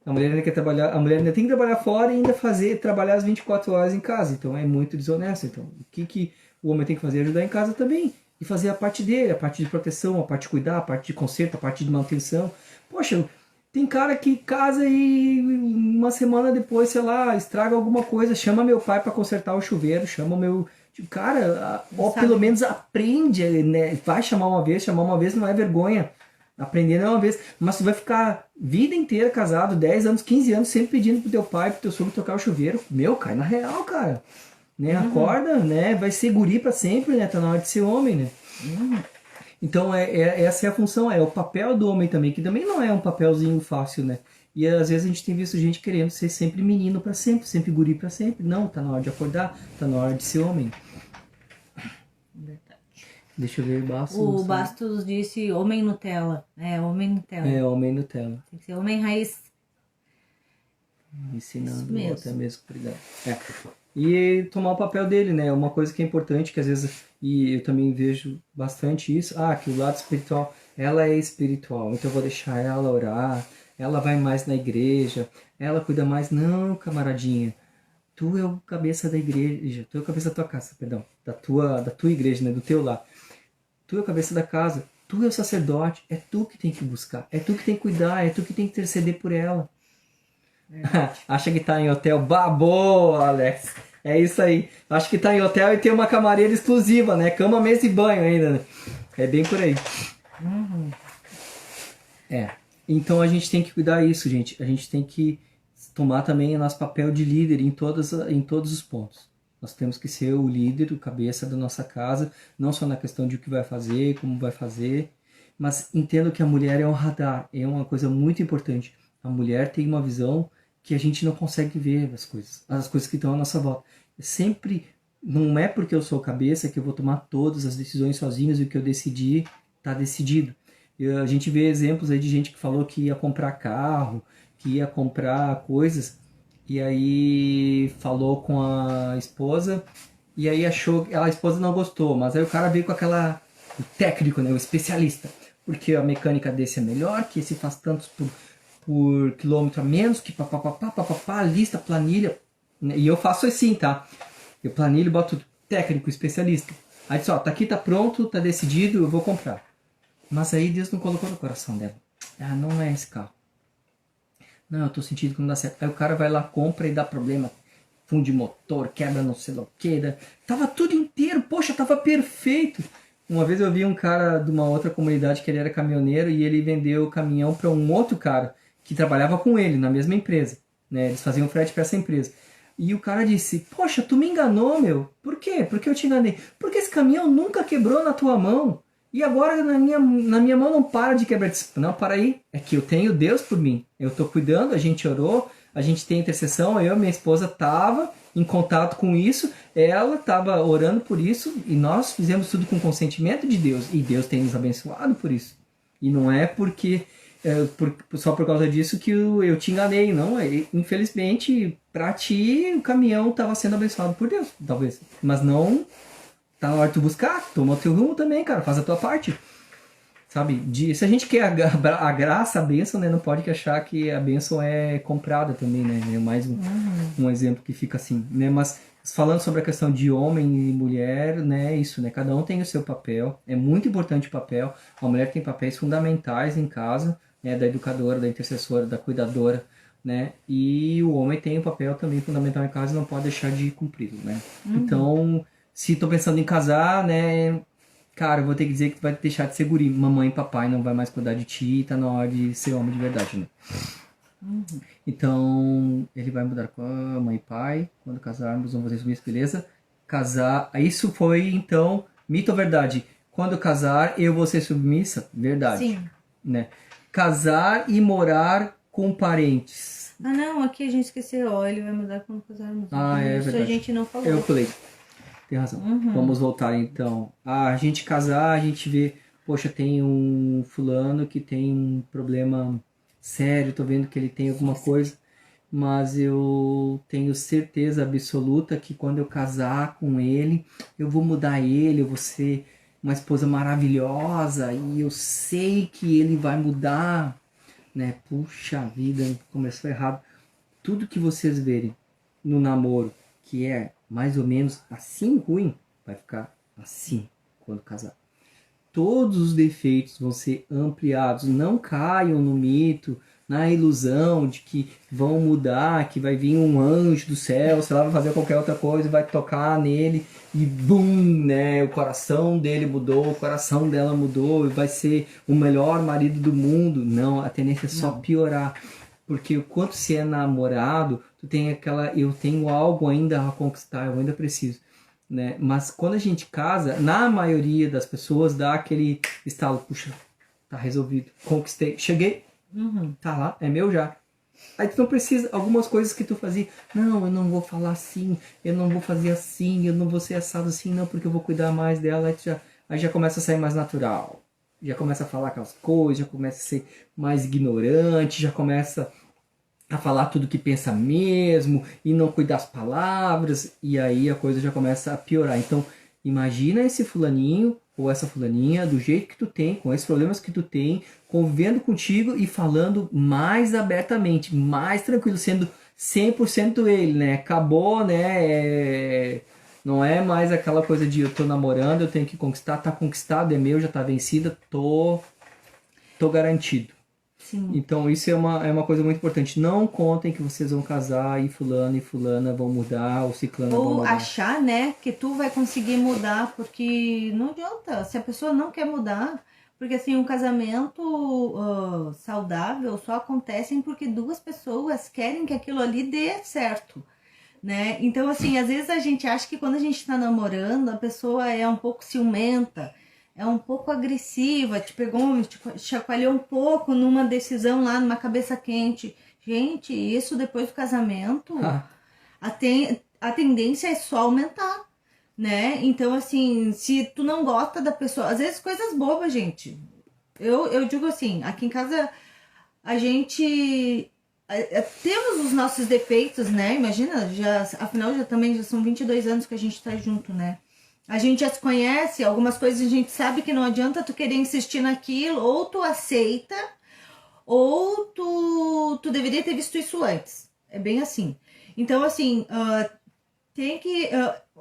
A mulher ainda tem que trabalhar fora e ainda trabalhar as 24 horas em casa. Então é muito desonesto. Então, o que o homem tem que fazer? Ajudar em casa também. E fazer a parte dele, a parte de proteção, a parte de cuidar, a parte de conserto, a parte de manutenção. Poxa, tem cara que casa e uma semana depois, sei lá, estraga alguma coisa, chama meu pai para consertar o chuveiro, chama o meu... Cara, pelo menos aprende, né? Vai chamar uma vez não é vergonha. Aprender não é uma vez. Mas tu vai ficar vida inteira casado, 10 anos, 15 anos, sempre pedindo pro teu pai, pro teu sogro tocar o chuveiro. Meu, cai na real, cara. Né? Acorda, né? Vai ser guri pra sempre, né? Tá na hora de ser homem, né? Então essa é a função, é o papel do homem também, que também não é um papelzinho fácil, né? E às vezes a gente tem visto gente querendo ser sempre menino pra sempre, sempre guri pra sempre. Não, tá na hora de acordar, tá na hora de ser homem. Verdade. Deixa eu ver o Bastos. O Bastos disse homem Nutella. Homem Nutella. Homem Nutella. Tem que ser homem raiz. Ensinando até mesmo cuidar. E tomar o papel dele, né? Uma coisa que é importante, que às vezes, e eu também vejo bastante isso, que o lado espiritual, ela é espiritual, então eu vou deixar ela orar, ela vai mais na igreja, ela cuida mais. Não, camaradinha, tu é o cabeça da igreja, tu é o cabeça da tua casa, perdão, da tua igreja, né? Do teu lar. Tu é o cabeça da casa, tu é o sacerdote, é tu que tem que buscar, é tu que tem que cuidar, é tu que tem que interceder por ela. Acha que tá em hotel? Boa, Alex. É isso aí. Acho que tá em hotel e tem uma camareira exclusiva, né? Cama, mesa e banho ainda, né? É bem por aí. Então a gente tem que cuidar disso, gente. A gente tem que tomar também o nosso papel de líder em todos os pontos. Nós temos que ser o líder, o cabeça da nossa casa, não só na questão de o que vai fazer, como vai fazer, mas entendo que a mulher é um radar, é uma coisa muito importante. A mulher tem uma visão que a gente não consegue ver as coisas que estão à nossa volta. Sempre, não é porque eu sou cabeça que eu vou tomar todas as decisões sozinhos e o que eu decidi está decidido. A gente vê exemplos aí de gente que falou que ia comprar carro, que ia comprar coisas, e aí falou com a esposa, e aí achou que a esposa não gostou, mas aí o cara veio com o técnico, né, o especialista, porque a mecânica desse é melhor, que esse faz tantos por quilômetro a menos, que papapá, lista, planilha. E eu faço assim, tá? Eu planilho, boto técnico, especialista. Aí diz, tá aqui, tá pronto, tá decidido, eu vou comprar. Mas aí Deus não colocou no coração dela. Não é esse carro. Não, eu tô sentindo que não dá certo. Aí o cara vai lá, compra e dá problema. Funde motor, quebra não sei o que. Tava tudo inteiro, poxa, tava perfeito. Uma vez eu vi um cara de uma outra comunidade que ele era caminhoneiro e ele vendeu o caminhão para um outro cara que trabalhava com ele na mesma empresa, né? Eles faziam frete para essa empresa. E o cara disse, poxa, tu me enganou, meu. Por quê? Porque eu te enganei. Porque esse caminhão nunca quebrou na tua mão. E agora na minha mão não para de quebrar. Não, para aí. É que eu tenho Deus por mim. Eu tô cuidando, a gente orou, a gente tem intercessão, eu e minha esposa tava em contato com isso, ela estava orando por isso e nós fizemos tudo com consentimento de Deus. E Deus tem nos abençoado por isso. E não é porque só por causa disso que eu te enganei, não. Infelizmente, para ti, o caminhão estava sendo abençoado por Deus, talvez. Mas não, tá na hora de tu buscar, toma o teu rumo também, cara, faz a tua parte. Sabe? Se a gente quer a graça, a bênção, né? Não pode achar que a bênção é comprada também, né? É mais um exemplo que fica assim, né? Mas falando sobre a questão de homem e mulher, né? Isso, né? Cada um tem o seu papel. É muito importante o papel. A mulher tem papéis fundamentais em casa, né? Da educadora, da intercessora, da cuidadora, né? E o homem tem um papel também fundamental em casa e não pode deixar de cumpri-lo, né? Então, se tô pensando em casar, né? Cara, eu vou ter que dizer que tu vai deixar de ser guri. Mamãe e papai não vai mais cuidar de ti, tá na hora de ser homem de verdade, né? Então, ele vai mudar com a mãe e pai. Quando casarmos, vamos fazer isso, beleza? Casar. Isso foi, então, mito ou verdade? Quando eu casar, eu vou ser submissa? Verdade. Sim. Né? Casar e morar com parentes. Ah, não, aqui a gente esqueceu. Ó, ele vai mudar quando casarmos. É verdade. Isso a gente não falou. Eu pulei. Tem razão. Vamos voltar então. A gente casar, a gente vê, poxa, tem um fulano que tem um problema sério, tô vendo que ele tem alguma coisa, mas eu tenho certeza absoluta que quando eu casar com ele, eu vou mudar ele, eu vou ser uma esposa maravilhosa e eu sei que ele vai mudar, né? Puxa vida, começou errado. Tudo que vocês verem no namoro que é mais ou menos assim ruim, vai ficar assim quando casar. Todos os defeitos vão ser ampliados. Não caiam no mito, na ilusão de que vão mudar, que vai vir um anjo do céu, sei lá, vai fazer qualquer outra coisa, vai tocar nele e bum, né? O coração dele mudou, o coração dela mudou e vai ser o melhor marido do mundo. Não, a tendência é só piorar. Porque quando você é namorado, tu tem eu tenho algo ainda a conquistar, eu ainda preciso, né? Mas quando a gente casa, na maioria das pessoas dá aquele estalo, puxa, tá resolvido, conquistei, cheguei, tá lá, é meu já. Aí tu não precisa, algumas coisas que tu fazia, não, eu não vou falar assim, eu não vou fazer assim, eu não vou ser assado assim, não, porque eu vou cuidar mais dela, aí já começa a sair mais natural. Já começa a falar aquelas coisas, já começa a ser mais ignorante, já começa a falar tudo que pensa mesmo e não cuidar das palavras, e aí a coisa já começa a piorar. Então, imagina esse fulaninho ou essa fulaninha do jeito que tu tem, com esses problemas que tu tem, convivendo contigo e falando mais abertamente, mais tranquilo, sendo 100% ele, né? Acabou, né? Não é mais aquela coisa de eu tô namorando, eu tenho que conquistar, tá conquistado, é meu, já tá vencida, tô garantido. Sim. Então isso é uma coisa muito importante. Não contem que vocês vão casar e fulano e fulana vão mudar, ou ciclano vão mudar. Ou achar, né, que tu vai conseguir mudar, porque não adianta. Se a pessoa não quer mudar, porque assim, um casamento saudável só acontece porque duas pessoas querem que aquilo ali dê certo. Né? Então, assim, às vezes a gente acha que quando a gente tá namorando, a pessoa é um pouco ciumenta, é um pouco agressiva, te pegou, te chacoalhou um pouco numa decisão lá, numa cabeça quente. Gente, isso depois do casamento, a tendência é só aumentar, né? Então, assim, se tu não gosta da pessoa, às vezes coisas bobas, gente. Eu digo assim, aqui em casa a gente... temos os nossos defeitos, né? Imagina, afinal já são 22 anos que a gente tá junto, né? A gente já se conhece, algumas coisas a gente sabe que não adianta tu querer insistir naquilo, ou tu aceita, ou tu deveria ter visto isso antes. É bem assim. Então, assim, tem que...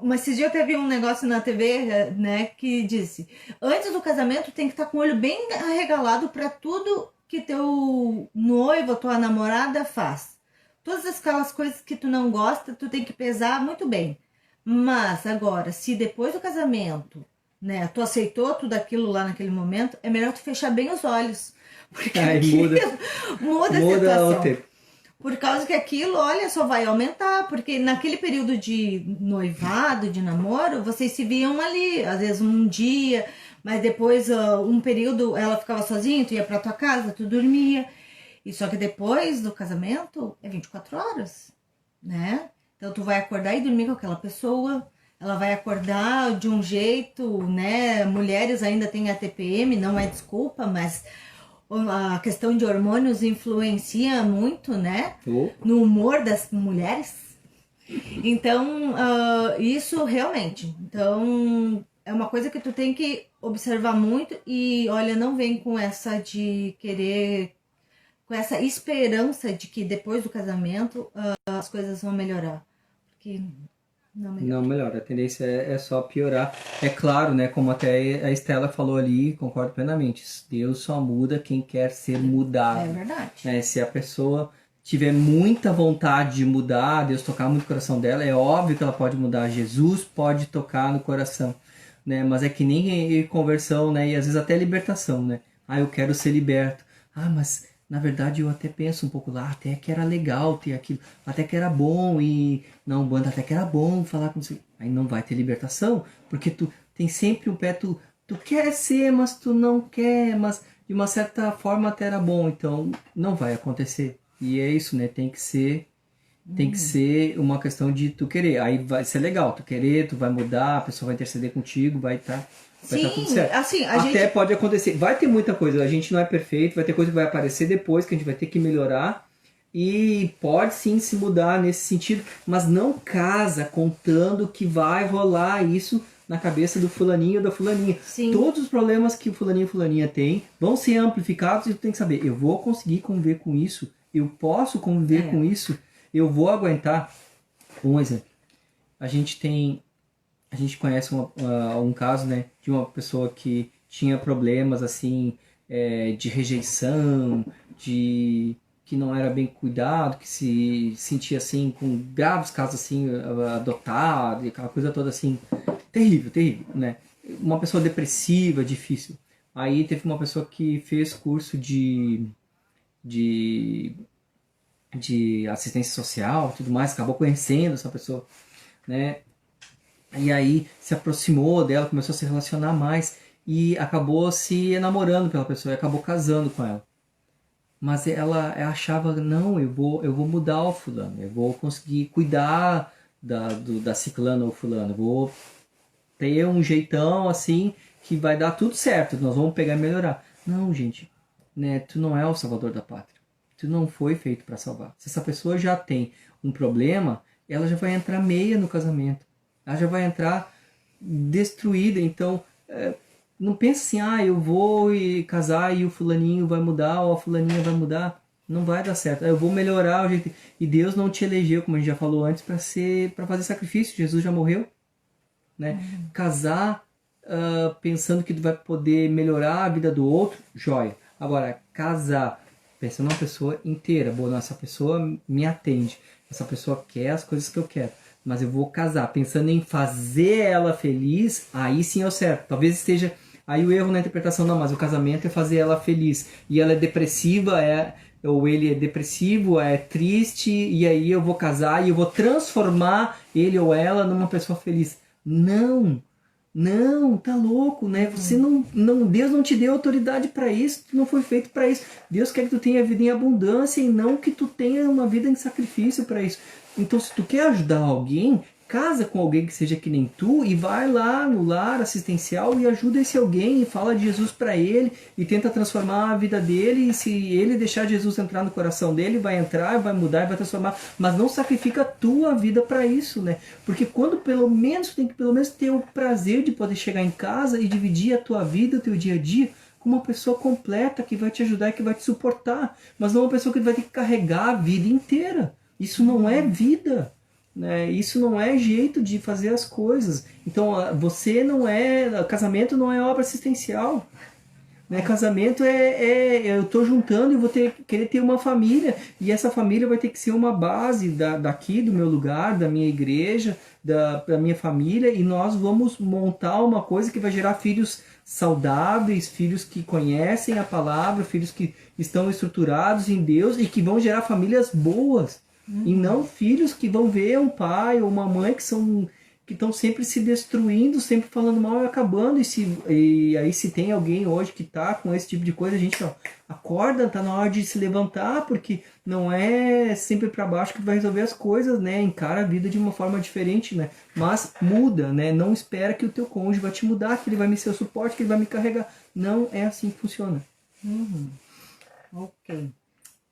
mas esses dias eu até vi um negócio na TV, né, que disse, antes do casamento tem que estar com o olho bem arregalado para tudo que teu noivo, tua namorada faz. Todas aquelas coisas que tu não gosta, tu tem que pesar muito bem. Mas agora, se depois do casamento, né, tu aceitou tudo aquilo lá naquele momento, é melhor tu fechar bem os olhos. Porque muda a situação. Por causa que aquilo, olha, só vai aumentar. Porque naquele período de noivado, de namoro, vocês se viam ali, às vezes um dia... Mas depois, um período, ela ficava sozinha, tu ia pra tua casa, tu dormia. E só que depois do casamento, é 24 horas, né? Então tu vai acordar e dormir com aquela pessoa, ela vai acordar de um jeito, né? Mulheres ainda têm a TPM, não é desculpa, mas a questão de hormônios influencia muito, né? No humor das mulheres. Então, isso realmente. Então, é uma coisa que tu tem que observar muito e, olha, não vem com essa de querer, com essa esperança de que depois do casamento as coisas vão melhorar. Porque não melhora. Não melhora, a tendência é só piorar. É claro, né, como até a Estela falou ali, concordo plenamente, Deus só muda quem quer ser mudado. É verdade. Né? Se a pessoa tiver muita vontade de mudar, Deus tocar muito no coração dela, é óbvio que ela pode mudar, Jesus pode tocar no coração, né? Mas é que nem conversão, né, e às vezes até libertação, né? Ah, eu quero ser liberto. Ah, mas na verdade eu até penso um pouco lá, até que era legal ter aquilo, até que era bom e não, banda, até que era bom falar com você. Aí não vai ter libertação, porque tu tem sempre um pé, tu quer ser, mas tu não quer, mas de uma certa forma até era bom, então não vai acontecer. E é isso, né? Tem que ser uma questão de tu querer. Aí vai ser legal, tu querer, tu vai mudar, a pessoa vai interceder contigo, vai tá tudo certo. Assim, Até pode acontecer. Vai ter muita coisa, a gente não é perfeito, vai ter coisa que vai aparecer depois que a gente vai ter que melhorar. E pode sim se mudar nesse sentido, mas não casa contando que vai rolar isso na cabeça do fulaninho ou da fulaninha. Sim. Todos os problemas que o fulaninho e fulaninha tem vão ser amplificados e tu tem que saber, eu vou conseguir conviver com isso, eu posso conviver com isso, eu vou aguentar. Um exemplo, a gente conhece um caso, né, de uma pessoa que tinha problemas assim, de rejeição, que não era bem cuidado, que se sentia assim, com graves casos assim, adotado, e aquela coisa toda assim, terrível, né? Uma pessoa depressiva, difícil. Aí teve uma pessoa que fez curso de assistência social, tudo mais, acabou conhecendo essa pessoa, né? E aí se aproximou dela, começou a se relacionar mais e acabou se namorando pela pessoa, e acabou casando com ela. Mas ela achava, não, eu vou mudar o fulano, eu vou conseguir cuidar da ciclana ou fulano, eu vou ter um jeitão assim que vai dar tudo certo, nós vamos pegar e melhorar. Não, gente, né, tu não é o salvador da pátria. Tu não foi feito para salvar. Se essa pessoa já tem um problema, ela já vai entrar meia no casamento. Ela já vai entrar destruída. Então, não pense assim, eu vou casar e o fulaninho vai mudar ou a fulaninha vai mudar. Não vai dar certo. Eu vou melhorar o jeito. E Deus não te elegeu, como a gente já falou antes, para fazer sacrifício. Jesus já morreu. Né? Casar pensando que tu vai poder melhorar a vida do outro, joia. Agora, casar pensando numa pessoa inteira. Bom, não, essa pessoa me atende. Essa pessoa quer as coisas que eu quero. Mas eu vou casar pensando em fazer ela feliz, aí sim é o certo. Talvez esteja aí o erro na interpretação, não, mas o casamento é fazer ela feliz. E ela é depressiva, ou ele é depressivo, é triste, e aí eu vou casar e eu vou transformar ele ou ela numa pessoa feliz. Não, tá louco, né? Você Deus não te deu autoridade para isso, tu não foi feito para isso. Deus quer que tu tenha vida em abundância e não que tu tenha uma vida em sacrifício para isso. Então, se tu quer ajudar alguém, casa com alguém que seja que nem tu e vai lá no lar assistencial e ajuda esse alguém e fala de Jesus para ele e tenta transformar a vida dele. E se ele deixar Jesus entrar no coração dele, vai entrar, vai mudar e vai transformar. Mas não sacrifica a tua vida para isso, né? Porque quando pelo menos tem que pelo menos ter o prazer de poder chegar em casa e dividir a tua vida, o teu dia a dia com uma pessoa completa que vai te ajudar e que vai te suportar. Mas não uma pessoa que vai ter que carregar a vida inteira. Isso não é vida, né? Isso não é jeito de fazer as coisas. Então, casamento não é obra assistencial. Né? Casamento eu estou juntando e vou querer ter uma família. E essa família vai ter que ser uma base daqui, do meu lugar, da minha igreja, da minha família. E nós vamos montar uma coisa que vai gerar filhos saudáveis, filhos que conhecem a palavra, filhos que estão estruturados em Deus e que vão gerar famílias boas. E não filhos que vão ver um pai ou uma mãe que são que estão sempre se destruindo, sempre falando mal e acabando. E aí se tem alguém hoje que tá com esse tipo de coisa, a gente, ó, acorda, tá na hora de se levantar, porque não é sempre para baixo que vai resolver as coisas, né? Encara a vida de uma forma diferente, né? Mas muda, né? Não espera que o teu cônjuge vai te mudar, que ele vai me ser o suporte, que ele vai me carregar. Não é assim que funciona. Ok.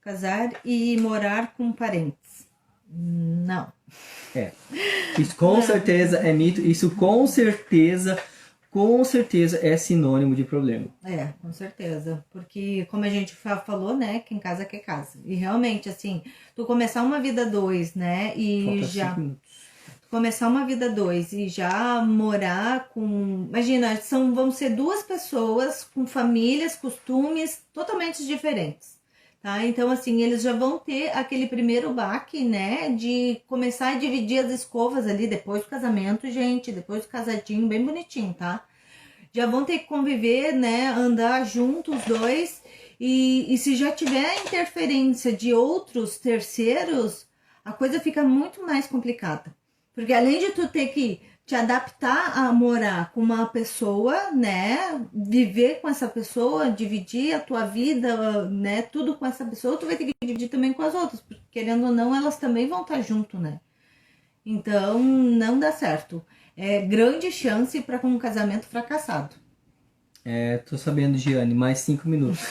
Casar e morar com parentes. Não. Isso com certeza é mito, isso com certeza é sinônimo de problema. Com certeza. Porque, como a gente falou, né? Quem casa quer casa. E realmente, assim, tu começar uma vida dois, né? E Falta já. 5 minutos. Começar uma vida dois e já morar com. Imagina, vão ser duas pessoas com famílias, costumes totalmente diferentes. Tá? Então, assim, eles já vão ter aquele primeiro baque, né? De começar a dividir as escovas ali depois do casamento, gente. Depois do casadinho, bem bonitinho, tá? Já vão ter que conviver, né? Andar juntos os dois. E se já tiver interferência de outros terceiros, a coisa fica muito mais complicada. Porque além de tu ter que te adaptar a morar com uma pessoa, né? Viver com essa pessoa, dividir a tua vida, né? Tudo com essa pessoa, tu vai ter que dividir também com as outras. Porque querendo ou não, elas também vão estar junto, né? Então, não dá certo. É grande chance para um casamento fracassado. Tô sabendo, Giane, mais 5 minutos.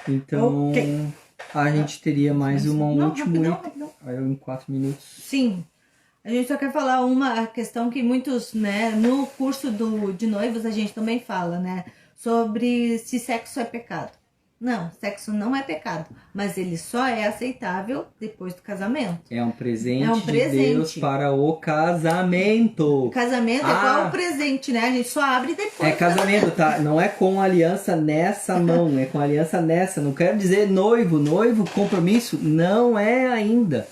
Então, Ok. a gente teria mais um último rapidão. Aí em 4 minutos. Sim. A gente só quer falar uma questão que muitos, né, no curso de noivos a gente também fala, né, sobre se sexo é pecado. Não, sexo não é pecado, mas ele só é aceitável depois do casamento. É um presente de Deus para o casamento. Casamento é qual o presente, né? A gente só abre depois. É casamento, tá? Não é com aliança nessa mão, é com aliança nessa. Não quero dizer noivo, compromisso, não é ainda.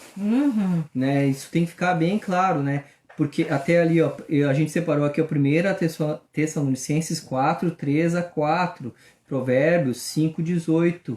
Né? Isso tem que ficar bem claro, né? Porque até ali, ó, a gente separou aqui a primeira Tessalonicenses 4, 3-4, Provérbios 5:18.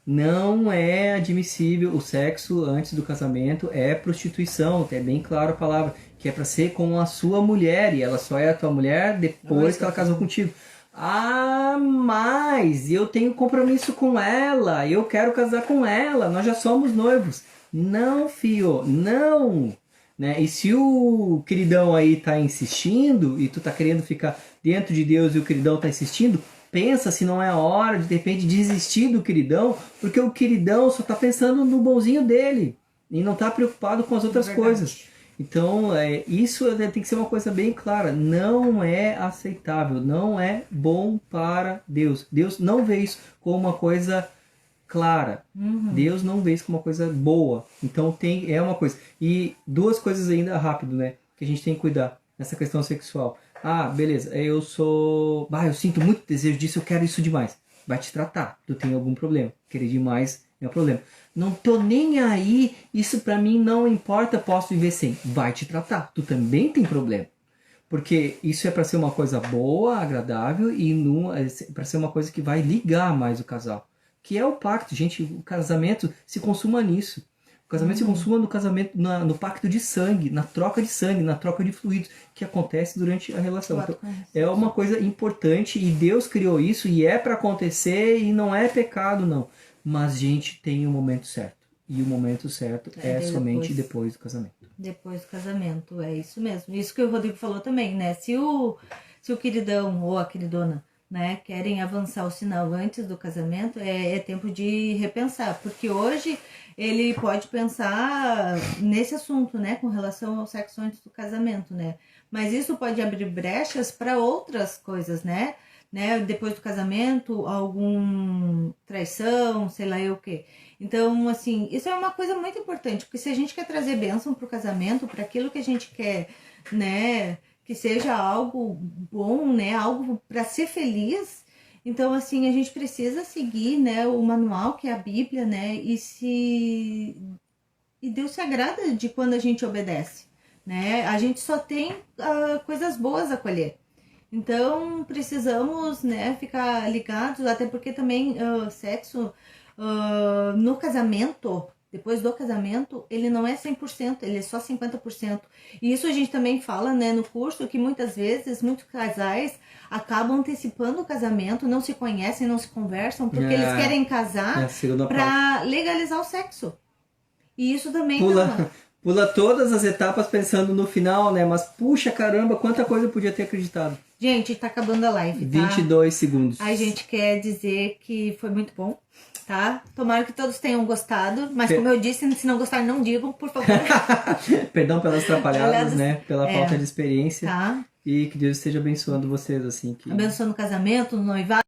Não é admissível o sexo antes do casamento, é prostituição, é bem claro a palavra, que é para ser com a sua mulher, e ela só é a tua mulher depois que ela casou contigo. Ah, mas eu tenho compromisso com ela, eu quero casar com ela, nós já somos noivos. Não, fio, não! Né? E se o queridão aí tá insistindo, e tu tá querendo ficar dentro de Deus e o queridão tá insistindo, pensa se não é a hora de repente desistir do queridão, porque o queridão só tá pensando no bonzinho dele e não tá preocupado com as outras coisas. Então, isso tem que ser uma coisa bem clara. Não é aceitável, não é bom para Deus. Deus não vê isso como uma coisa clara. Deus não vê isso como uma coisa boa. Então, é uma coisa. E duas coisas ainda rápido, né? Que a gente tem que cuidar nessa questão sexual. Ah, beleza, eu sinto muito desejo disso, eu quero isso demais. Vai te tratar, tu tem algum problema. Querer demais é um problema. Não tô nem aí, isso pra mim não importa, posso viver sem. Vai te tratar, tu também tem problema. Porque isso é para ser uma coisa boa, agradável e para ser uma coisa que vai ligar mais o casal. Que é o pacto, gente, o casamento se consuma nisso. O casamento se consuma no casamento, no pacto de sangue, na troca de sangue, na troca de fluidos que acontece durante a relação. Então, é uma coisa importante e Deus criou isso e é para acontecer e não é pecado, não. Mas, gente, tem o momento certo. E o momento certo é somente depois do casamento. Depois do casamento, é isso mesmo. Isso que o Rodrigo falou também, né? Se o queridão ou a queridona, né, querem avançar o sinal antes do casamento, é tempo de repensar, porque hoje ele pode pensar nesse assunto, né, com relação ao sexo antes do casamento, né, mas isso pode abrir brechas para outras coisas, né, depois do casamento, algum traição, sei lá eu o quê. Então, assim, isso é uma coisa muito importante, porque se a gente quer trazer bênção para o casamento, para aquilo que a gente quer, né, que seja algo bom, né, algo para ser feliz, então, assim, a gente precisa seguir, né, o manual, que é a Bíblia, né, e Deus se agrada de quando a gente obedece, né, a gente só tem coisas boas a colher. Então, precisamos, né, ficar ligados, até porque também sexo no casamento, depois do casamento, ele não é 100%, ele é só 50%. E isso a gente também fala, né, no curso, que muitas vezes, muitos casais acabam antecipando o casamento, não se conhecem, não se conversam, porque eles querem casar para legalizar o sexo. E isso também... Pula todas as etapas pensando no final, né? Mas puxa, caramba, quanta coisa eu podia ter acreditado. Gente, tá acabando a live, tá? 22 segundos. A gente quer dizer que foi muito bom, tá? Tomara que todos tenham gostado, mas como eu disse, se não gostaram, não digam, por favor. Perdão pelas atrapalhadas, né? Pela falta de experiência. Tá. E que Deus esteja abençoando vocês, assim. Abençoando o casamento, no noivado.